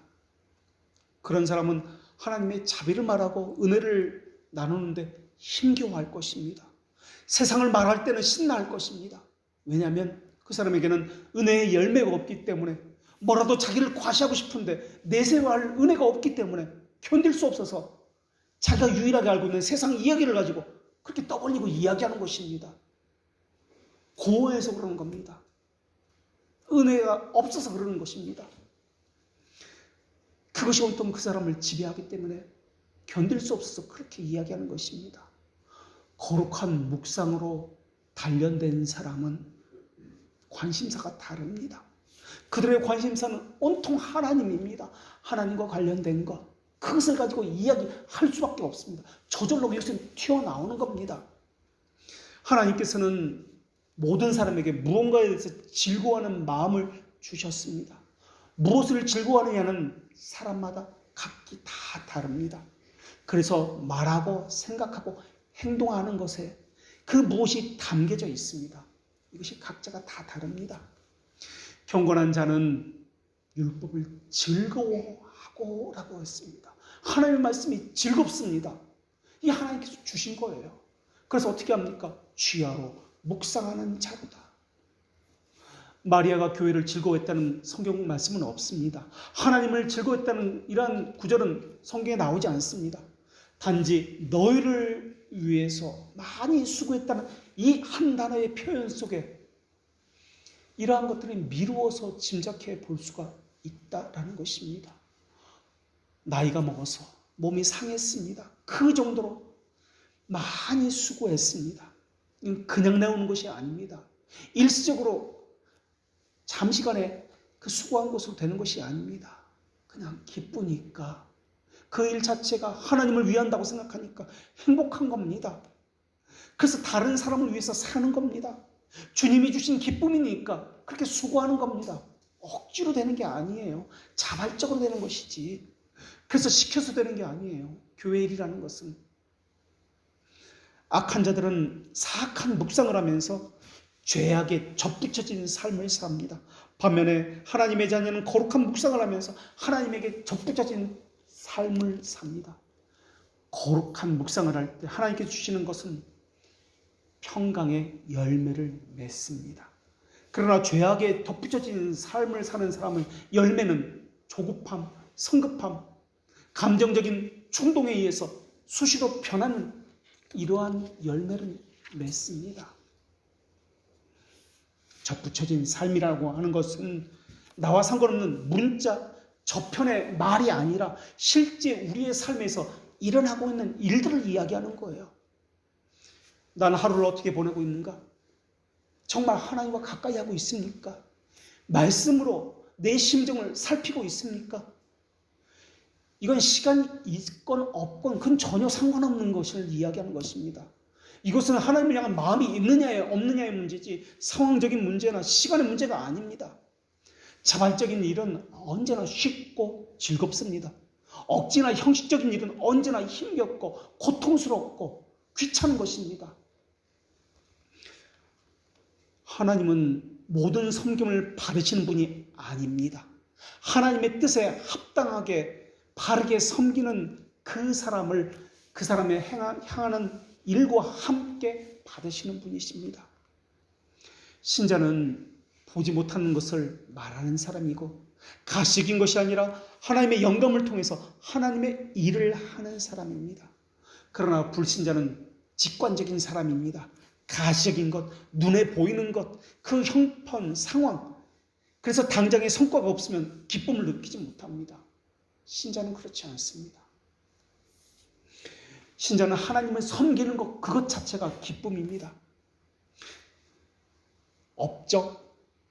그런 사람은 하나님의 자비를 말하고 은혜를 나누는데 힘겨워할 것입니다. 세상을 말할 때는 신나할 것입니다. 왜냐하면 그 사람에게는 은혜의 열매가 없기 때문에 뭐라도 자기를 과시하고 싶은데 내세워할 은혜가 없기 때문에 견딜 수 없어서 자기가 유일하게 알고 있는 세상 이야기를 가지고 그렇게 떠벌리고 이야기하는 것입니다. 고어해서 그러는 겁니다. 은혜가 없어서 그러는 것입니다. 그것이 온통 그 사람을 지배하기 때문에 견딜 수 없어서 그렇게 이야기하는 것입니다. 거룩한 묵상으로 단련된 사람은 관심사가 다릅니다. 그들의 관심사는 온통 하나님입니다. 하나님과 관련된 것. 그것을 가지고 이야기할 수밖에 없습니다. 저절로 여기서 튀어나오는 겁니다. 하나님께서는 모든 사람에게 무언가에 대해서 즐거워하는 마음을 주셨습니다. 무엇을 즐거워하느냐는 사람마다 각기 다 다릅니다. 그래서 말하고 생각하고 행동하는 것에 그 무엇이 담겨져 있습니다. 이것이 각자가 다 다릅니다. 경건한 자는 율법을 즐거워하고 라고 했습니다. 하나님의 말씀이 즐겁습니다. 이 하나님께서 주신 거예요. 그래서 어떻게 합니까? 주야로 묵상하는 자로다. 마리아가 교회를 즐거워했다는 성경 말씀은 없습니다. 하나님을 즐거워했다는 이러한 구절은 성경에 나오지 않습니다. 단지 너희를 위해서 많이 수고했다는 이 한 단어의 표현 속에 이러한 것들이 미루어서 짐작해 볼 수가 있다라는 것입니다. 나이가 먹어서 몸이 상했습니다. 그 정도로 많이 수고했습니다. 그냥 나오는 것이 아닙니다. 일시적으로 잠시간에 그 수고한 것으로 되는 것이 아닙니다. 그냥 기쁘니까 그 일 자체가 하나님을 위한다고 생각하니까 행복한 겁니다. 그래서 다른 사람을 위해서 사는 겁니다. 주님이 주신 기쁨이니까 그렇게 수고하는 겁니다. 억지로 되는 게 아니에요. 자발적으로 되는 것이지. 그래서 시켜서 되는 게 아니에요. 교회 일이라는 것은. 악한 자들은 사악한 묵상을 하면서 죄악에 접붙여진 삶을 삽니다. 반면에 하나님의 자녀는 거룩한 묵상을 하면서 하나님에게 접붙여진 삶을 삽니다. 거룩한 묵상을 할 때 하나님께 주시는 것은 평강의 열매를 맺습니다. 그러나 죄악에 덧붙여진 삶을 사는 사람의 열매는 조급함, 성급함, 감정적인 충동에 의해서 수시로 변하는 이러한 열매를 맺습니다. 접붙여진 삶이라고 하는 것은 나와 상관없는 문자, 저편의 말이 아니라 실제 우리의 삶에서 일어나고 있는 일들을 이야기하는 거예요. 나는 하루를 어떻게 보내고 있는가? 정말 하나님과 가까이 하고 있습니까? 말씀으로 내 심정을 살피고 있습니까? 이건 시간이 있건 없건 그건 전혀 상관없는 것을 이야기하는 것입니다. 이것은 하나님을 향한 마음이 있느냐에 없느냐의 문제지 상황적인 문제나 시간의 문제가 아닙니다. 자발적인 일은 언제나 쉽고 즐겁습니다. 억지나 형식적인 일은 언제나 힘겹고 고통스럽고 귀찮은 것입니다. 하나님은 모든 섬김을 받으시는 분이 아닙니다. 하나님의 뜻에 합당하게 바르게 섬기는 그 사람의 향하는 일과 함께 받으시는 분이십니다. 신자는 보지 못하는 것을 말하는 사람이고 가식인 것이 아니라 하나님의 영감을 통해서 하나님의 일을 하는 사람입니다. 그러나 불신자는 직관적인 사람입니다. 가시적인 것, 눈에 보이는 것, 그 형편, 상황, 그래서 당장의 성과가 없으면 기쁨을 느끼지 못합니다. 신자는 그렇지 않습니다. 신자는 하나님을 섬기는 것, 그것 자체가 기쁨입니다. 업적,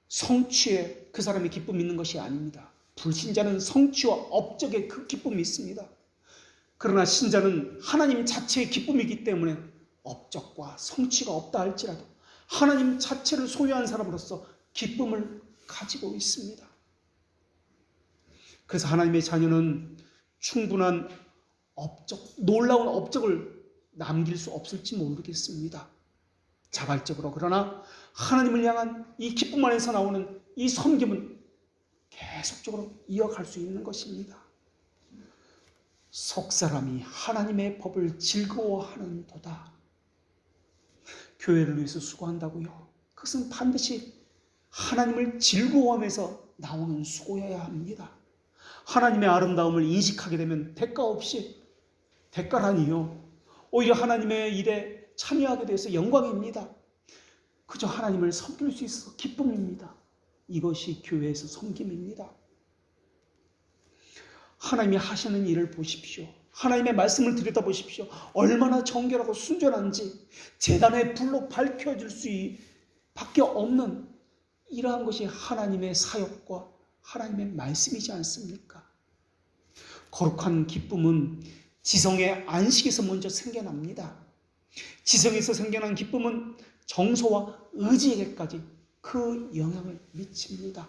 성취에 그 사람이 기쁨이 있는 것이 아닙니다. 불신자는 성취와 업적에 그 기쁨이 있습니다. 그러나 신자는 하나님 자체의 기쁨이기 때문에 업적과 성취가 없다 할지라도 하나님 자체를 소유한 사람으로서 기쁨을 가지고 있습니다. 그래서 하나님의 자녀는 충분한 업적, 놀라운 업적을 남길 수 없을지 모르겠습니다. 자발적으로. 그러나 하나님을 향한 이 기쁨 안에서 나오는 이 섬김은 계속적으로 이어갈 수 있는 것입니다. 속사람이 하나님의 법을 즐거워하는도다. 교회를 위해서 수고한다고요? 그것은 반드시 하나님을 즐거워하면서 나오는 수고여야 합니다. 하나님의 아름다움을 인식하게 되면 대가 없이, 대가라니요, 오히려 하나님의 일에 참여하게 돼서 영광입니다. 그저 하나님을 섬길 수 있어서 기쁨입니다. 이것이 교회에서 섬김입니다. 하나님이 하시는 일을 보십시오. 하나님의 말씀을 들여다보십시오. 얼마나 정결하고 순전한지 제단의 불로 밝혀질 수밖에 없는 이러한 것이 하나님의 사역과 하나님의 말씀이지 않습니까? 거룩한 기쁨은 지성의 안식에서 먼저 생겨납니다. 지성에서 생겨난 기쁨은 정서와 의지에게까지 그 영향을 미칩니다.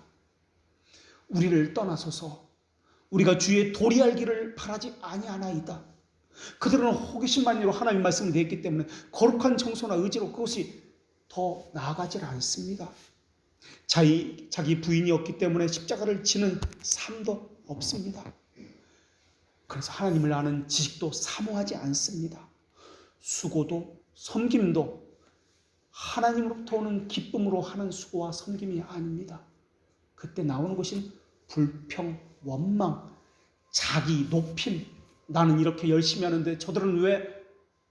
우리를 떠나소서 우리가 주의 도리 알기를 바라지 아니하나이다. 그들은 호기심만으로 하나님의 말씀을 냈기 때문에 거룩한 정서나 의지로 그것이 더 나아가질 않습니다. 자기 부인이 없기 때문에 십자가를 지는 삶도 없습니다. 그래서 하나님을 아는 지식도 사모하지 않습니다. 수고도 섬김도 하나님으로부터 오는 기쁨으로 하는 수고와 섬김이 아닙니다. 그때 나오는 것은 불평, 원망, 자기 높임, 나는 이렇게 열심히 하는데 저들은 왜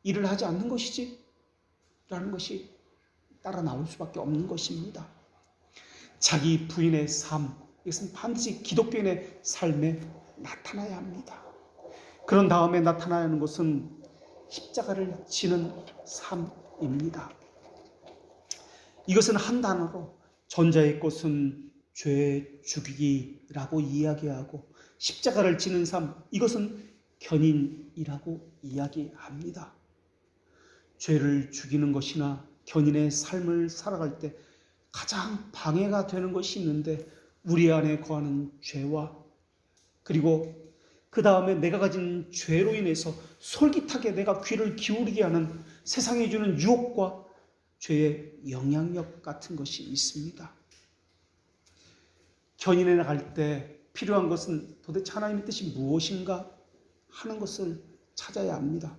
일을 하지 않는 것이지? 라는 것이 따라 나올 수밖에 없는 것입니다. 자기 부인의 삶, 이것은 반드시 기독교인의 삶에 나타나야 합니다. 그런 다음에 나타나야 하는 것은 십자가를 지는 삶입니다. 이것은 한 단어로 전자의 것은 죄 죽이기라고 이야기하고 십자가를 지는 삶, 이것은 견인이라고 이야기합니다. 죄를 죽이는 것이나 견인의 삶을 살아갈 때 가장 방해가 되는 것이 있는데 우리 안에 거하는 죄와 그리고 그 다음에 내가 가진 죄로 인해서 솔깃하게 내가 귀를 기울이게 하는 세상이 주는 유혹과 죄의 영향력 같은 것이 있습니다. 견인해 나갈 때 필요한 것은 도대체 하나님의 뜻이 무엇인가 하는 것을 찾아야 합니다.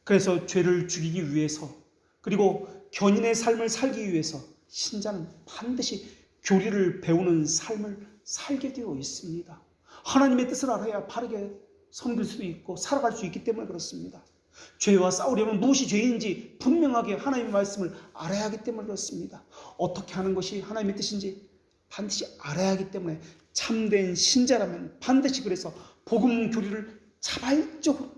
그래서 죄를 죽이기 위해서 그리고 견인의 삶을 살기 위해서 신자는 반드시 교리를 배우는 삶을 살게 되어 있습니다. 하나님의 뜻을 알아야 바르게 섬길 수 있고 살아갈 수 있기 때문에 그렇습니다. 죄와 싸우려면 무엇이 죄인지 분명하게 하나님의 말씀을 알아야 하기 때문에 그렇습니다. 어떻게 하는 것이 하나님의 뜻인지 반드시 알아야 하기 때문에 참된 신자라면 반드시 그래서 복음 교리를 자발적으로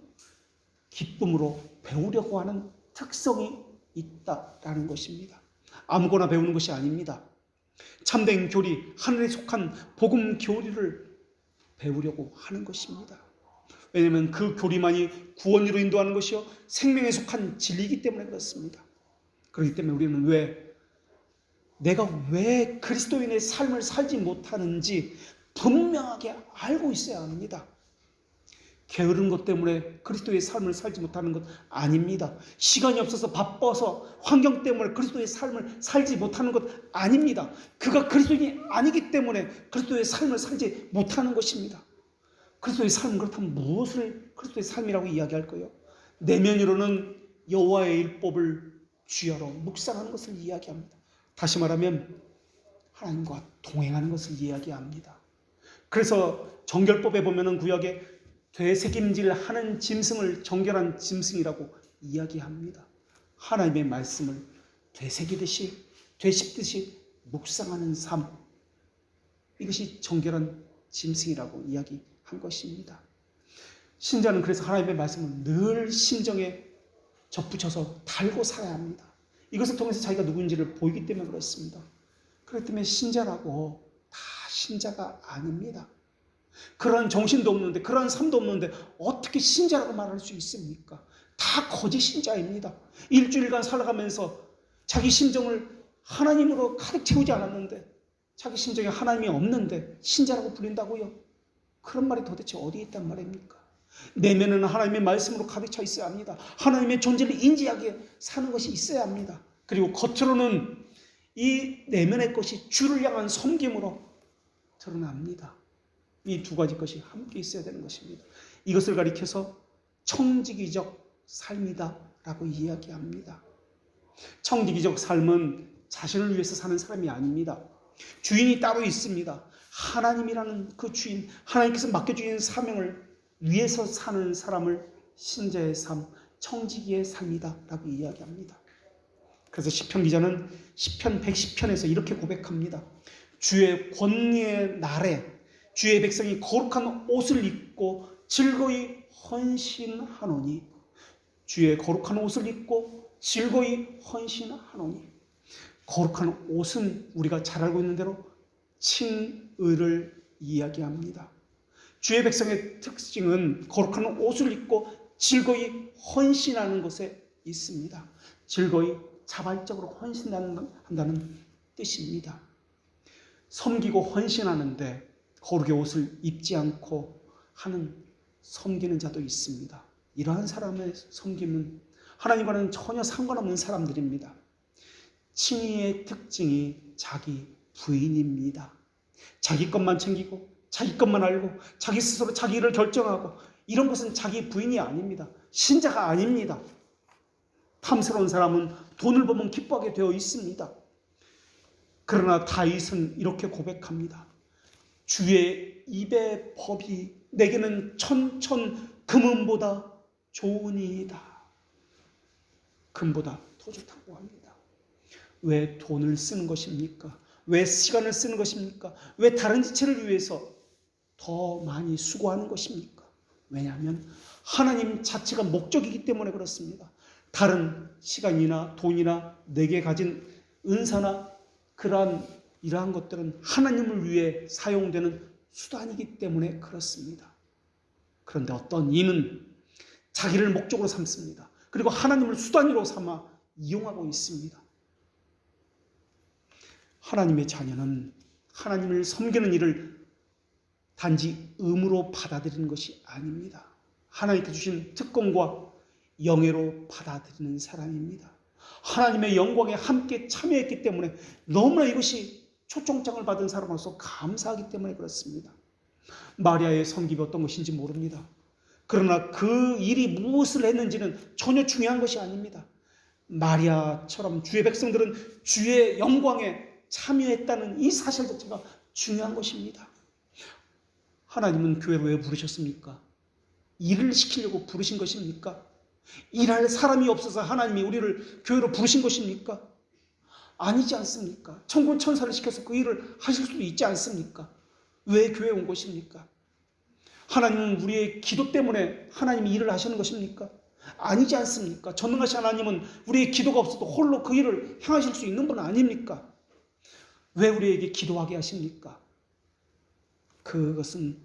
기쁨으로 배우려고 하는 특성이 있다라는 것입니다. 아무거나 배우는 것이 아닙니다. 참된 교리, 하늘에 속한 복음 교리를 배우려고 하는 것입니다. 왜냐하면 그 교리만이 구원으로 인도하는 것이요 생명에 속한 진리이기 때문에 그렇습니다. 그렇기 때문에 우리는 내가 왜 그리스도인의 삶을 살지 못하는지 분명하게 알고 있어야 합니다. 게으른 것 때문에 그리스도의 삶을 살지 못하는 것 아닙니다. 시간이 없어서 바빠서 환경 때문에 그리스도의 삶을 살지 못하는 것 아닙니다. 그가 그리스도인이 아니기 때문에 그리스도의 삶을 살지 못하는 것입니다. 그리스도의 삶은 그렇다면 무엇을 그리스도의 삶이라고 이야기할까요? 내면으로는 여호와의 율법을 주야로 묵상하는 것을 이야기합니다. 다시 말하면 하나님과 동행하는 것을 이야기합니다. 그래서 정결법에 보면은 구약에 되새김질하는 짐승을 정결한 짐승이라고 이야기합니다. 하나님의 말씀을 되씹듯이 묵상하는 삶, 이것이 정결한 짐승이라고 이야기한 것입니다. 신자는 그래서 하나님의 말씀을 늘 심정에 접붙여서 달고 살아야 합니다. 이것을 통해서 자기가 누구인지를 보이기 때문에 그렇습니다. 그렇기 때문에 신자라고 다 신자가 아닙니다. 그런 정신도 없는데, 그런 삶도 없는데 어떻게 신자라고 말할 수 있습니까? 다 거짓 신자입니다. 일주일간 살아가면서 자기 심정을 하나님으로 가득 채우지 않았는데, 자기 심정에 하나님이 없는데 신자라고 불린다고요? 그런 말이 도대체 어디에 있단 말입니까? 내면은 하나님의 말씀으로 가득 차 있어야 합니다. 하나님의 존재를 인지하게 사는 것이 있어야 합니다. 그리고 겉으로는 이 내면의 것이 주를 향한 섬김으로 드러납니다. 이 두 가지 것이 함께 있어야 되는 것입니다. 이것을 가리켜서 청지기적 삶이다 라고 이야기합니다. 청지기적 삶은 자신을 위해서 사는 사람이 아닙니다. 주인이 따로 있습니다. 하나님이라는 그 주인, 하나님께서 맡겨주신 사명을 위해서 사는 사람을 신자의 삶, 청지기의 삶이다 라고 이야기합니다. 그래서 시편 기자는 시편 110편에서 이렇게 고백합니다. 주의 권위의 날에 주의 백성이 거룩한 옷을 입고 즐거이 헌신하노니, 주의 거룩한 옷을 입고 즐거이 헌신하노니. 거룩한 옷은 우리가 잘 알고 있는 대로 칭의를 이야기합니다. 주의 백성의 특징은 거룩한 옷을 입고 즐거이 헌신하는 것에 있습니다. 즐거이 자발적으로 헌신한다는 뜻입니다. 섬기고 헌신하는데 거룩의 옷을 입지 않고 하는 섬기는 자도 있습니다. 이러한 사람의 섬김은 하나님과는 전혀 상관없는 사람들입니다. 칭의의 특징이 자기 부인입니다. 자기 것만 챙기고 자기 것만 알고 자기 스스로 자기 일을 결정하고, 이런 것은 자기 부인이 아닙니다. 신자가 아닙니다. 탐스러운 사람은 돈을 보면 기뻐하게 되어 있습니다. 그러나 다윗은 이렇게 고백합니다. 주의 입의 법이 내게는 천천 금은보다 좋으니이다. 금보다 더 좋다고 합니다. 왜 돈을 쓰는 것입니까? 왜 시간을 쓰는 것입니까? 왜 다른 지체를 위해서 더 많이 수고하는 것입니까? 왜냐하면 하나님 자체가 목적이기 때문에 그렇습니다. 다른 시간이나 돈이나 내게 가진 은사나 이러한 것들은 하나님을 위해 사용되는 수단이기 때문에 그렇습니다. 그런데 어떤 이는 자기를 목적으로 삼습니다. 그리고 하나님을 수단으로 삼아 이용하고 있습니다. 하나님의 자녀는 하나님을 섬기는 일을 단지 의무로 받아들이는 것이 아닙니다. 하나님께 주신 특권과 영예로 받아들이는 사람입니다. 하나님의 영광에 함께 참여했기 때문에 너무나 이것이 초청장을 받은 사람으로서 감사하기 때문에 그렇습니다. 마리아의 섬김이 어떤 것인지 모릅니다. 그러나 그 일이 무엇을 했는지는 전혀 중요한 것이 아닙니다. 마리아처럼 주의 백성들은 주의 영광에 참여했다는 이 사실 자체가 중요한 것입니다. 하나님은 교회로 왜 부르셨습니까? 일을 시키려고 부르신 것입니까? 일할 사람이 없어서 하나님이 우리를 교회로 부르신 것입니까? 아니지 않습니까? 천군 천사를 시켜서 그 일을 하실 수도 있지 않습니까? 왜 교회에 온 것입니까? 하나님은 우리의 기도 때문에 하나님이 일을 하시는 것입니까? 아니지 않습니까? 전능하신 하나님은 우리의 기도가 없어도 홀로 그 일을 행하실 수 있는 분 아닙니까? 왜 우리에게 기도하게 하십니까? 그것은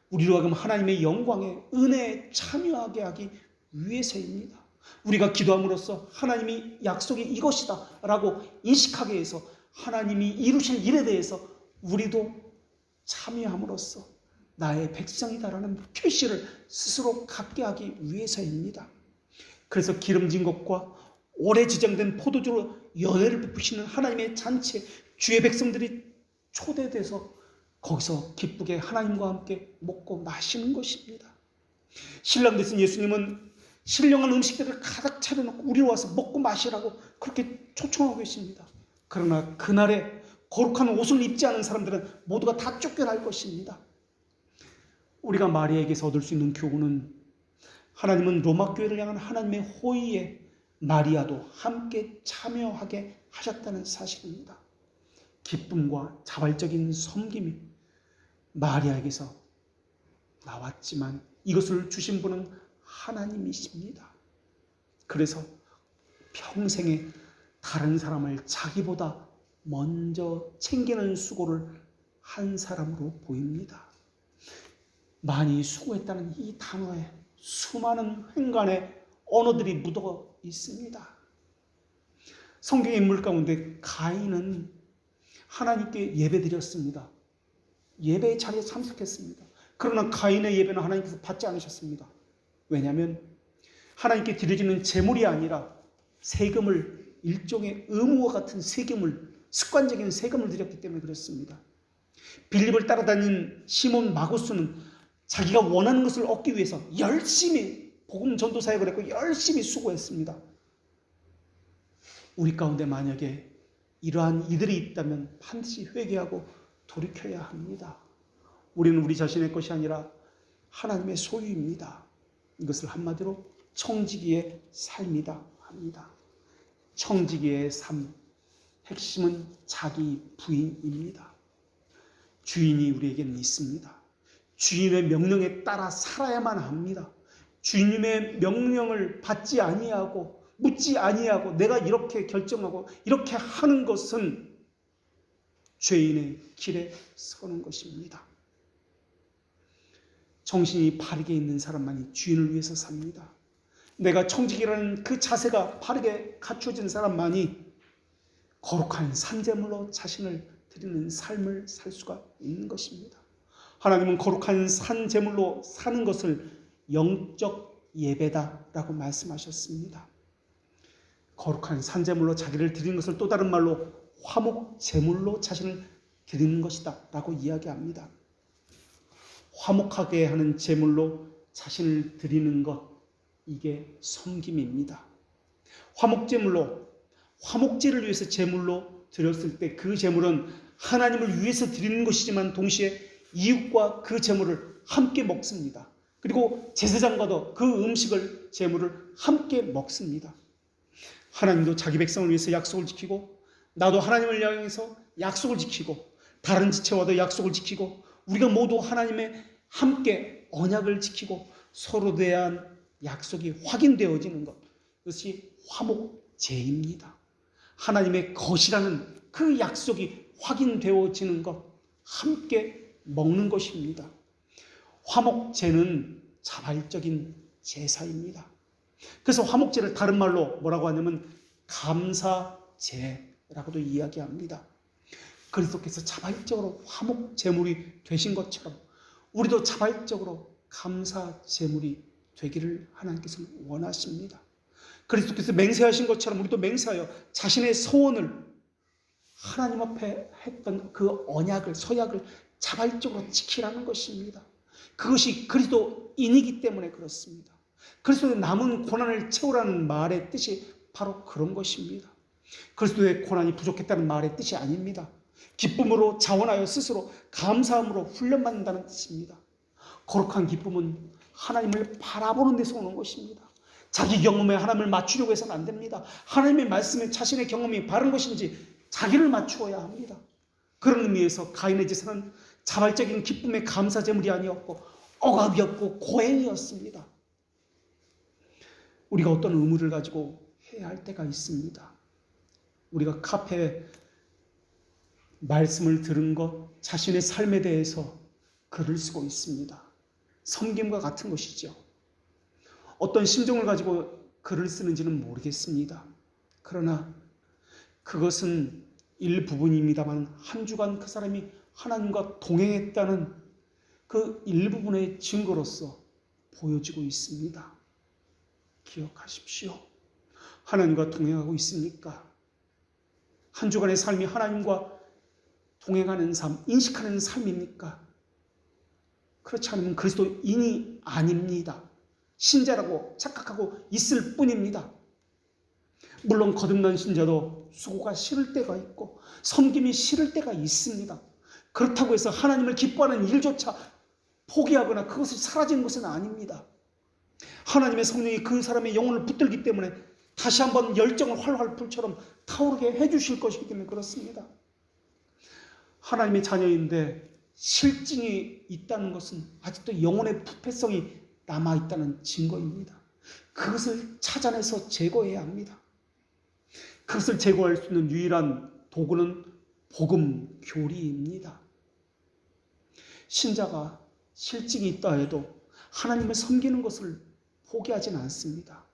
우리로 하여금 하나님의 영광에 은혜에 참여하게 하기 위해서입니다. 우리가 기도함으로써 하나님이 약속이 이것이다 라고 인식하게 해서 하나님이 이루실 일에 대해서 우리도 참여함으로써 나의 백성이다라는 표시를 스스로 갖게 하기 위해서입니다. 그래서 기름진 것과 오래 지정된 포도주로 연회를 베푸시는 하나님의 잔치에 주의 백성들이 초대돼서 거기서 기쁘게 하나님과 함께 먹고 마시는 것입니다. 신랑 되신 예수님은 신령한 음식들을 가득 차려놓고 우리로 와서 먹고 마시라고 그렇게 초청하고 계십니다. 그러나 그날에 거룩한 옷을 입지 않은 사람들은 모두가 다 쫓겨날 것입니다. 우리가 마리아에게서 얻을 수 있는 교훈은 하나님은 로마 교회를 향한 하나님의 호의에 마리아도 함께 참여하게 하셨다는 사실입니다. 기쁨과 자발적인 섬김이 마리아에게서 나왔지만 이것을 주신 분은 하나님이십니다. 그래서 평생에 다른 사람을 자기보다 먼저 챙기는 수고를 한 사람으로 보입니다. 많이 수고했다는 이 단어에 수많은 횡간의 언어들이 묻어 있습니다. 성경의 인물 가운데 가인은 하나님께 예배드렸습니다. 예배의 자리에 참석했습니다. 그러나 가인의 예배는 하나님께서 받지 않으셨습니다. 왜냐하면 하나님께 드려지는 제물이 아니라 세금을, 일종의 의무와 같은 세금을, 습관적인 세금을 드렸기 때문에 그렇습니다. 빌립을 따라다닌 시몬 마구스는 자기가 원하는 것을 얻기 위해서 열심히 복음 전도 사역을 했고 열심히 수고했습니다. 우리 가운데 만약에 이러한 이들이 있다면 반드시 회개하고 돌이켜야 합니다. 우리는 우리 자신의 것이 아니라 하나님의 소유입니다. 이것을 한마디로 청지기의 삶이다 합니다. 청지기의 삶, 핵심은 자기 부인입니다. 주인이 우리에게는 있습니다. 주인의 명령에 따라 살아야만 합니다. 주님의 명령을 받지 아니하고 묻지 아니하고 내가 이렇게 결정하고 이렇게 하는 것은 죄인의 길에 서는 것입니다. 정신이 바르게 있는 사람만이 주인을 위해서 삽니다. 내가 청지기라는 그 자세가 바르게 갖춰진 사람만이 거룩한 산제물로 자신을 드리는 삶을 살 수가 있는 것입니다. 하나님은 거룩한 산제물로 사는 것을 영적 예배다라고 말씀하셨습니다. 거룩한 산제물로 자기를 드리는 것을 또 다른 말로 화목제물로 자신을 드리는 것이다 라고 이야기합니다. 화목하게 하는 제물로 자신을 드리는 것, 이게 섬김입니다. 화목제물로, 화목제를 위해서 제물로 드렸을 때 그 제물은 하나님을 위해서 드리는 것이지만 동시에 이웃과 그 제물을 함께 먹습니다. 그리고 제사장과도 그 음식을, 제물을 함께 먹습니다. 하나님도 자기 백성을 위해서 약속을 지키고 나도 하나님을 향해서 약속을 지키고 다른 지체와도 약속을 지키고 우리가 모두 하나님의 함께 언약을 지키고 서로 대한 약속이 확인되어지는 것, 그것이 화목제입니다. 하나님의 것이라는 그 약속이 확인되어지는 것, 함께 먹는 것입니다. 화목제는 자발적인 제사입니다. 그래서 화목제를 다른 말로 뭐라고 하냐면 감사제라고도 이야기합니다. 그리스도께서 자발적으로 화목제물이 되신 것처럼 우리도 자발적으로 감사제물이 되기를 하나님께서 원하십니다. 그리스도께서 맹세하신 것처럼 우리도 맹세하여 자신의 소원을 하나님 앞에 했던 그 언약을, 서약을 자발적으로 지키라는 것입니다. 그것이 그리스도인이기 때문에 그렇습니다. 그리스도의 남은 고난을 채우라는 말의 뜻이 바로 그런 것입니다. 그리스도의 고난이 부족했다는 말의 뜻이 아닙니다. 기쁨으로 자원하여 스스로 감사함으로 훈련받는다는 뜻입니다. 거룩한 기쁨은 하나님을 바라보는 데서 오는 것입니다. 자기 경험에 하나님을 맞추려고 해서는 안 됩니다. 하나님의 말씀에 자신의 경험이 바른 것인지 자기를 맞추어야 합니다. 그런 의미에서 가인의 제사는 자발적인 기쁨의 감사제물이 아니었고 억압이었고 고행이었습니다. 우리가 어떤 의무를 가지고 해야 할 때가 있습니다. 우리가 카페 말씀을 들은 것, 자신의 삶에 대해서 글을 쓰고 있습니다. 섬김과 같은 것이죠. 어떤 심정을 가지고 글을 쓰는지는 모르겠습니다. 그러나 그것은 일부분입니다만 한 주간 그 사람이 하나님과 동행했다는 그 일부분의 증거로서 보여지고 있습니다. 기억하십시오. 하나님과 동행하고 있습니까? 한 주간의 삶이 하나님과 동행하는 삶, 인식하는 삶입니까? 그렇지 않으면 그리스도인이 아닙니다. 신자라고 착각하고 있을 뿐입니다. 물론 거듭난 신자도 수고가 싫을 때가 있고 섬김이 싫을 때가 있습니다. 그렇다고 해서 하나님을 기뻐하는 일조차 포기하거나 그것이 사라지는 것은 아닙니다. 하나님의 성령이 그 사람의 영혼을 붙들기 때문에 다시 한번 열정을 활활 불처럼 타오르게 해주실 것이기 때문에 그렇습니다. 하나님의 자녀인데 실증이 있다는 것은 아직도 영혼의 부패성이 남아있다는 증거입니다. 그것을 찾아내서 제거해야 합니다. 그것을 제거할 수 있는 유일한 도구는 복음 교리입니다. 신자가 실증이 있다 해도 하나님을 섬기는 것을 포기하지는 않습니다.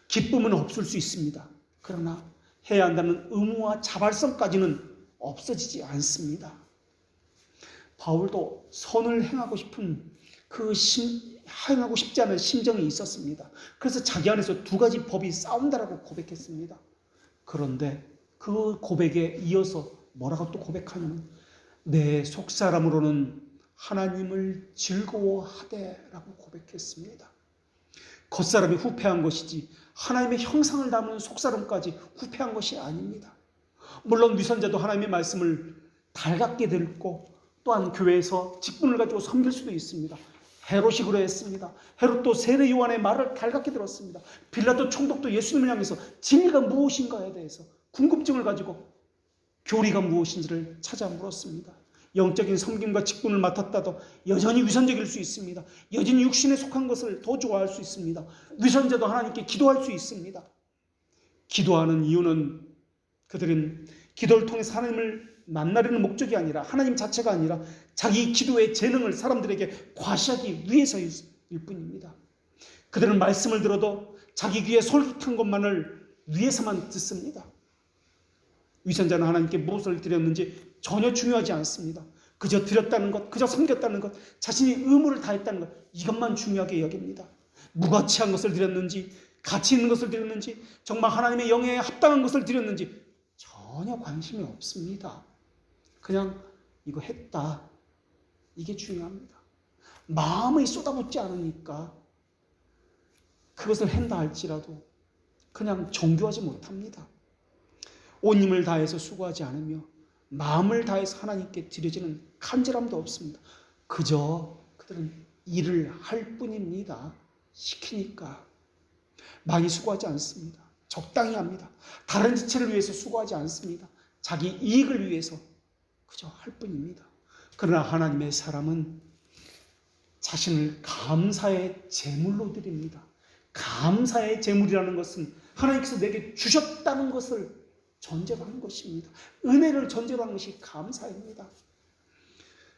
기쁨은 없을 수 있습니다. 그러나 해야 한다는 의무와 자발성까지는 없어지지 않습니다. 바울도 선을 행하고 싶은 행하고 싶지 않은 심정이 있었습니다. 그래서 자기 안에서 두 가지 법이 싸운다라고 고백했습니다. 그런데 그 고백에 이어서 뭐라고 또 고백하냐면 내 속사람으로는 하나님을 즐거워하되라고 고백했습니다. 겉사람이 후패한 것이지 하나님의 형상을 담은 속사람까지 후패한 것이 아닙니다. 물론 위선자도 하나님의 말씀을 달갑게 듣고 또한 교회에서 직분을 가지고 섬길 수도 있습니다. 헤롯이 그러했습니다. 헤롯도 세례 요한의 말을 달갑게 들었습니다. 빌라도 총독도 예수님을 향해서 진리가 무엇인가에 대해서 궁금증을 가지고 교리가 무엇인지를 찾아 물었습니다. 영적인 섬김과 직분을 맡았다도 여전히 위선적일 수 있습니다. 여전히 육신에 속한 것을 더 좋아할 수 있습니다. 위선자도 하나님께 기도할 수 있습니다. 기도하는 이유는 그들은 기도를 통해서 하나님을 만나려는 목적이 아니라 하나님 자체가 아니라 자기 기도의 재능을 사람들에게 과시하기 위해서일 뿐입니다. 그들은 말씀을 들어도 자기 귀에 솔깃한 것만을 위해서만 듣습니다. 위선자는 하나님께 무엇을 드렸는지 전혀 중요하지 않습니다. 그저 드렸다는 것, 그저 섬겼다는 것, 자신이 의무를 다했다는 것, 이것만 중요하게 여깁니다. 무가치한 것을 드렸는지, 가치 있는 것을 드렸는지, 정말 하나님의 영에 합당한 것을 드렸는지 전혀 관심이 없습니다. 그냥 이거 했다. 이게 중요합니다. 마음이 쏟아붓지 않으니까 그것을 한다 할지라도 그냥 정교하지 못합니다. 온 힘을 다해서 수고하지 않으며 마음을 다해서 하나님께 드려지는 간절함도 없습니다. 그저 그들은 일을 할 뿐입니다. 시키니까. 많이 수고하지 않습니다. 적당히 합니다. 다른 지체를 위해서 수고하지 않습니다. 자기 이익을 위해서 그저 할 뿐입니다. 그러나 하나님의 사람은 자신을 감사의 제물로 드립니다. 감사의 제물이라는 것은 하나님께서 내게 주셨다는 것을 전제로 하는 것입니다. 은혜를 전제로 하는 것이 감사입니다.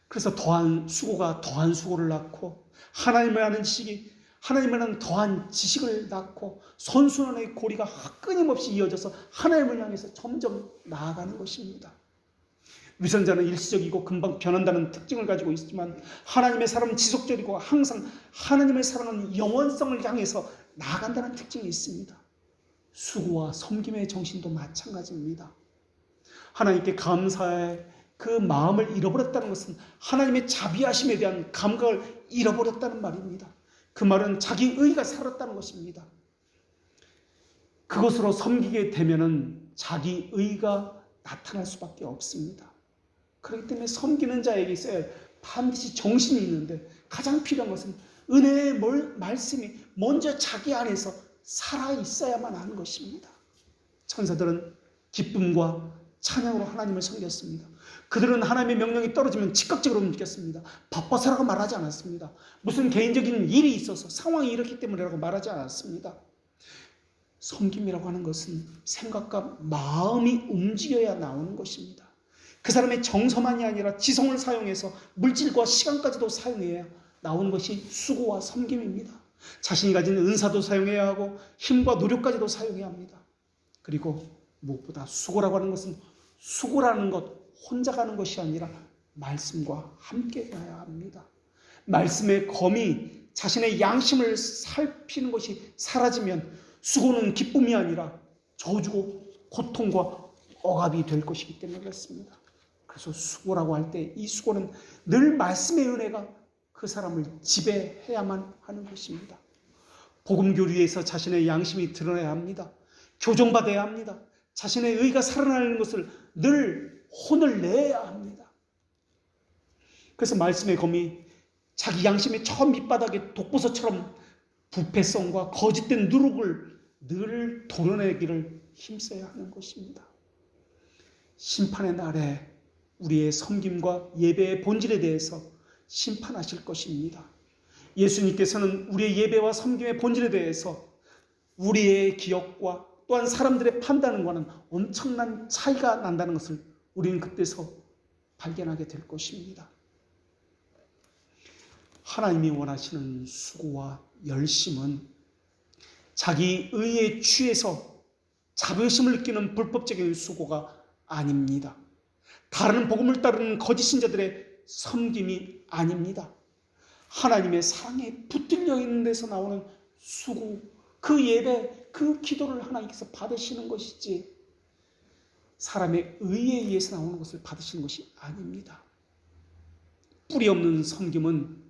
그래서 더한 수고가 더한 수고를 낳고 하나님을 아는 지식이 하나님을 아는 더한 지식을 낳고 선순환의 고리가 끊임없이 이어져서 하나님을 향해서 점점 나아가는 것입니다. 위선자는 일시적이고 금방 변한다는 특징을 가지고 있지만 하나님의 사람은 지속적이고 항상 하나님의 사랑은 영원성을 향해서 나아간다는 특징이 있습니다. 수고와 섬김의 정신도 마찬가지입니다. 하나님께 감사의 그 마음을 잃어버렸다는 것은 하나님의 자비하심에 대한 감각을 잃어버렸다는 말입니다. 그 말은 자기 의가 살았다는 것입니다. 그것으로 섬기게 되면은 자기 의가 나타날 수밖에 없습니다. 그렇기 때문에 섬기는 자에게 있어야 반드시 정신이 있는데 가장 필요한 것은 은혜의 말씀이 먼저 자기 안에서 살아있어야만 하는 것입니다. 천사들은 기쁨과 찬양으로 하나님을 섬겼습니다. 그들은 하나님의 명령이 떨어지면 즉각적으로 느꼈습니다. 바빠서라고 말하지 않았습니다. 무슨 개인적인 일이 있어서 상황이 이렇기 때문이라고 말하지 않았습니다. 섬김이라고 하는 것은 생각과 마음이 움직여야 나오는 것입니다. 그 사람의 정서만이 아니라 지성을 사용해서 물질과 시간까지도 사용해야 나오는 것이 수고와 섬김입니다. 자신이 가진 은사도 사용해야 하고 힘과 노력까지도 사용해야 합니다. 그리고 무엇보다 수고라고 하는 것은 수고라는 것 혼자 가는 것이 아니라 말씀과 함께 가야 합니다. 말씀의 검이 자신의 양심을 살피는 것이 사라지면 수고는 기쁨이 아니라 저주고 고통과 억압이 될 것이기 때문에 그렇습니다. 그래서 수고라고 할 때 이 수고는 늘 말씀의 은혜가 그 사람을 지배해야만 하는 것입니다. 복음 교류에서 자신의 양심이 드러나야 합니다. 교정받아야 합니다. 자신의 의가 살아나는 것을 늘 혼을 내야 합니다. 그래서 말씀의 검이 자기 양심의 저 밑바닥에 독버섯처럼 부패성과 거짓된 누룩을 늘 도려내기를 힘써야 하는 것입니다. 심판의 날에 우리의 섬김과 예배의 본질에 대해서 심판하실 것입니다. 예수님께서는 우리의 예배와 섬김의 본질에 대해서 우리의 기억과 또한 사람들의 판단과는 엄청난 차이가 난다는 것을 우리는 그때서 발견하게 될 것입니다. 하나님이 원하시는 수고와 열심은 자기 의에 취해서 자부심을 느끼는 불법적인 수고가 아닙니다. 다른 복음을 따르는 거짓 신자들의 섬김이 아닙니다. 하나님의 사랑에 붙들려 있는 데서 나오는 수고, 그 예배, 그 기도를 하나님께서 받으시는 것이지 사람의 의에 의해서 나오는 것을 받으시는 것이 아닙니다. 뿌리 없는 섬김은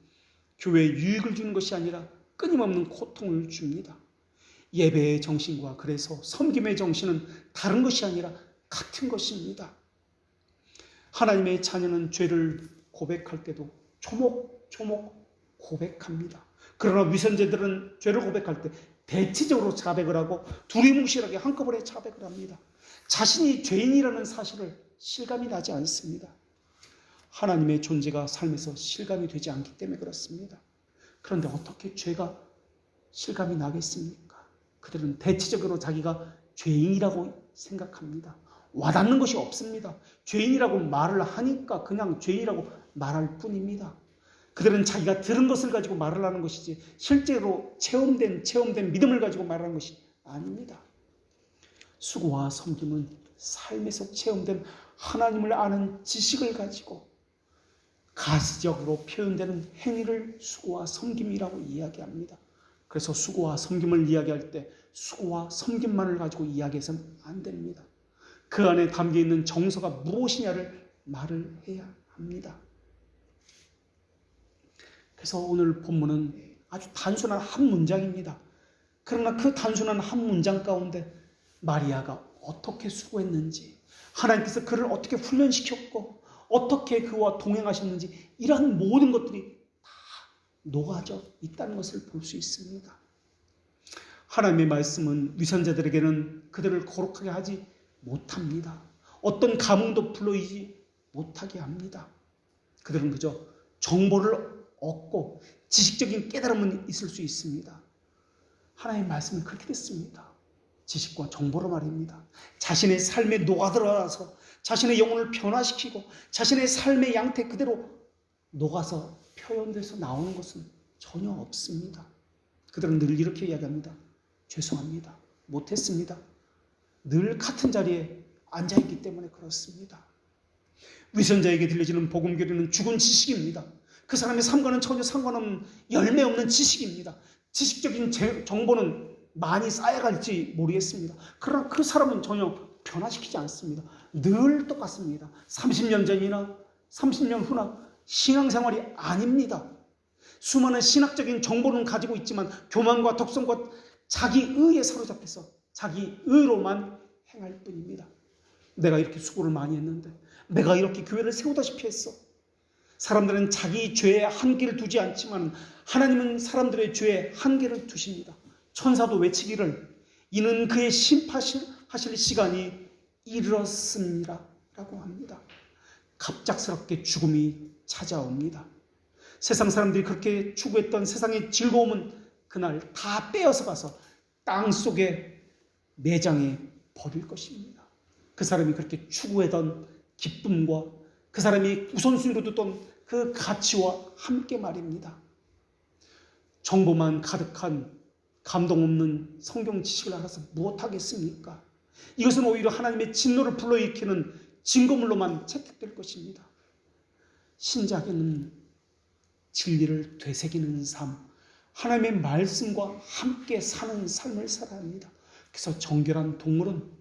교회에 유익을 주는 것이 아니라 끊임없는 고통을 줍니다. 예배의 정신과 그래서 섬김의 정신은 다른 것이 아니라 같은 것입니다. 하나님의 자녀는 죄를 고백할 때도 조목조목 고백합니다. 그러나 위선자들은 죄를 고백할 때 대치적으로 자백을 하고 두리뭉실하게 한꺼번에 자백을 합니다. 자신이 죄인이라는 사실을 실감이 나지 않습니다. 하나님의 존재가 삶에서 실감이 되지 않기 때문에 그렇습니다. 그런데 어떻게 죄가 실감이 나겠습니까? 그들은 대체적으로 자기가 죄인이라고 생각합니다. 와닿는 것이 없습니다. 죄인이라고 말을 하니까 그냥 죄인이라고 말할 뿐입니다. 그들은 자기가 들은 것을 가지고 말을 하는 것이지 실제로 체험된 믿음을 가지고 말하는 것이 아닙니다. 수고와 섬김은 삶에서 체험된 하나님을 아는 지식을 가지고 가시적으로 표현되는 행위를 수고와 섬김이라고 이야기합니다. 그래서 수고와 섬김을 이야기할 때 수고와 섬김만을 가지고 이야기해서는 안 됩니다. 그 안에 담겨있는 정서가 무엇이냐를 말을 해야 합니다. 그래서 오늘 본문은 아주 단순한 한 문장입니다. 그러나 그 단순한 한 문장 가운데 마리아가 어떻게 수고했는지, 하나님께서 그를 어떻게 훈련시켰고 어떻게 그와 동행하셨는지 이러한 모든 것들이 다 녹아져 있다는 것을 볼 수 있습니다. 하나님의 말씀은 위선자들에게는 그들을 거룩하게 하지 못합니다. 어떤 감흥도 불러이지 못하게 합니다. 그들은 그저 정보를 얻고 지식적인 깨달음은 있을 수 있습니다. 하나님의 말씀은 그렇게 됐습니다. 지식과 정보로 말입니다. 자신의 삶에 녹아들어서 자신의 영혼을 변화시키고 자신의 삶의 양태 그대로 녹아서 표현돼서 나오는 것은 전혀 없습니다. 그들은 늘 이렇게 이야기합니다. 죄송합니다. 못했습니다. 늘 같은 자리에 앉아있기 때문에 그렇습니다. 위선자에게 들려지는 복음 교리는 죽은 지식입니다. 그 사람의 삶과는 전혀 상관없는 열매 없는 지식입니다. 지식적인 정보는 많이 쌓여갈지 모르겠습니다. 그러나 그 사람은 전혀 변화시키지 않습니다. 늘 똑같습니다. 30년 전이나 30년 후나 신앙생활이 아닙니다. 수많은 신학적인 정보는 가지고 있지만 교만과 독성과 자기 의에 사로잡혀서 자기 의로만 행할 뿐입니다. 내가 이렇게 수고를 많이 했는데, 내가 이렇게 교회를 세우다시피 했어. 사람들은 자기 죄에 한계를 두지 않지만 하나님은 사람들의 죄에 한계를 두십니다. 천사도 외치기를 이는 그의 심판하실 시간이 이르렀습니다 라고 합니다. 갑작스럽게 죽음이 찾아옵니다. 세상 사람들이 그렇게 추구했던 세상의 즐거움은 그날 다 빼어서 가서 땅속에 매장해 버릴 것입니다. 그 사람이 그렇게 추구하던 기쁨과 그 사람이 우선순위로 두던 그 가치와 함께 말입니다. 정보만 가득한 감동 없는 성경 지식을 알아서 무엇하겠습니까? 이것은 오히려 하나님의 진노를 불러일으키는 증거물로만 채택될 것입니다. 신자에게는 진리를 되새기는 삶, 하나님의 말씀과 함께 사는 삶을 살아야 합니다. 그래서 정결한 동물은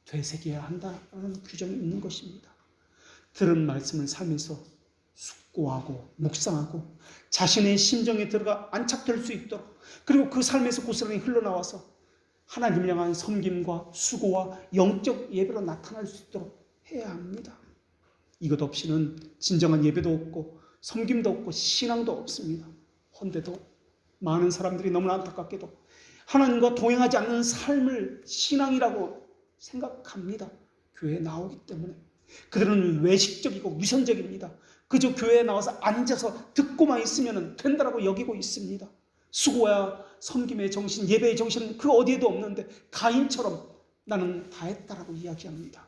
되새겨야 한다는 규정이 있는 것입니다. 들은 말씀을 삶에서 숙고하고 묵상하고 자신의 심정에 들어가 안착될 수 있도록, 그리고 그 삶에서 고스란히 흘러나와서 하나님을 향한 섬김과 수고와 영적 예배로 나타날 수 있도록 해야 합니다. 이것 없이는 진정한 예배도 없고 섬김도 없고 신앙도 없습니다. 헌데도 많은 사람들이 너무나 안타깝게도 하나님과 동행하지 않는 삶을 신앙이라고 생각합니다. 교회에 나오기 때문에. 그들은 외식적이고 위선적입니다. 그저 교회에 나와서 앉아서 듣고만 있으면 된다라고 여기고 있습니다. 수고와 섬김의 정신, 예배의 정신은 그 어디에도 없는데 가인처럼 나는 다 했다라고 이야기합니다.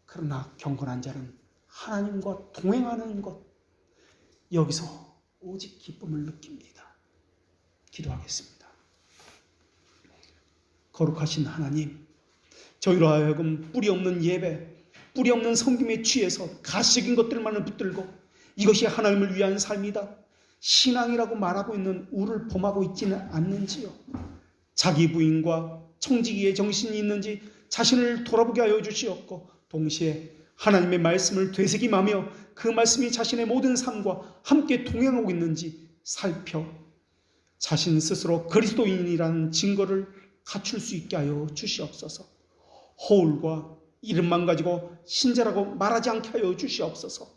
그러나 경건한 자는 하나님과 동행하는 것, 여기서 오직 기쁨을 느낍니다. 기도하겠습니다. 거룩하신 하나님, 저희로 하여금 뿌리 없는 예배, 뿌리 없는 섬김에 취해서 가식인 것들만을 붙들고 이것이 하나님을 위한 삶이다, 신앙이라고 말하고 있는 우를 범하고 있지는 않는지요. 자기 부인과 청지기의 정신이 있는지 자신을 돌아보게 하여 주시옵고, 동시에 하나님의 말씀을 되새김하며 그 말씀이 자신의 모든 삶과 함께 동행하고 있는지 살펴 자신 스스로 그리스도인이라는 증거를 갖출 수 있게 하여 주시옵소서. 허울과 이름만 가지고 신자라고 말하지 않게 하여 주시옵소서.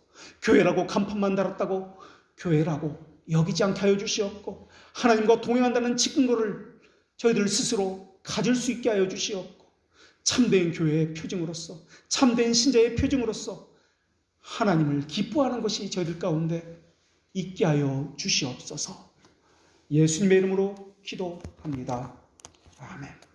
교회라고 간판만 달았다고 교회라고 여기지 않게 하여 주시옵고, 하나님과 동행한다는 증거를 저희들 스스로 가질 수 있게 하여 주시옵고, 참된 교회의 표징으로서, 참된 신자의 표징으로서 하나님을 기뻐하는 것이 저희들 가운데 있게 하여 주시옵소서. 예수님의 이름으로 기도합니다. 아멘.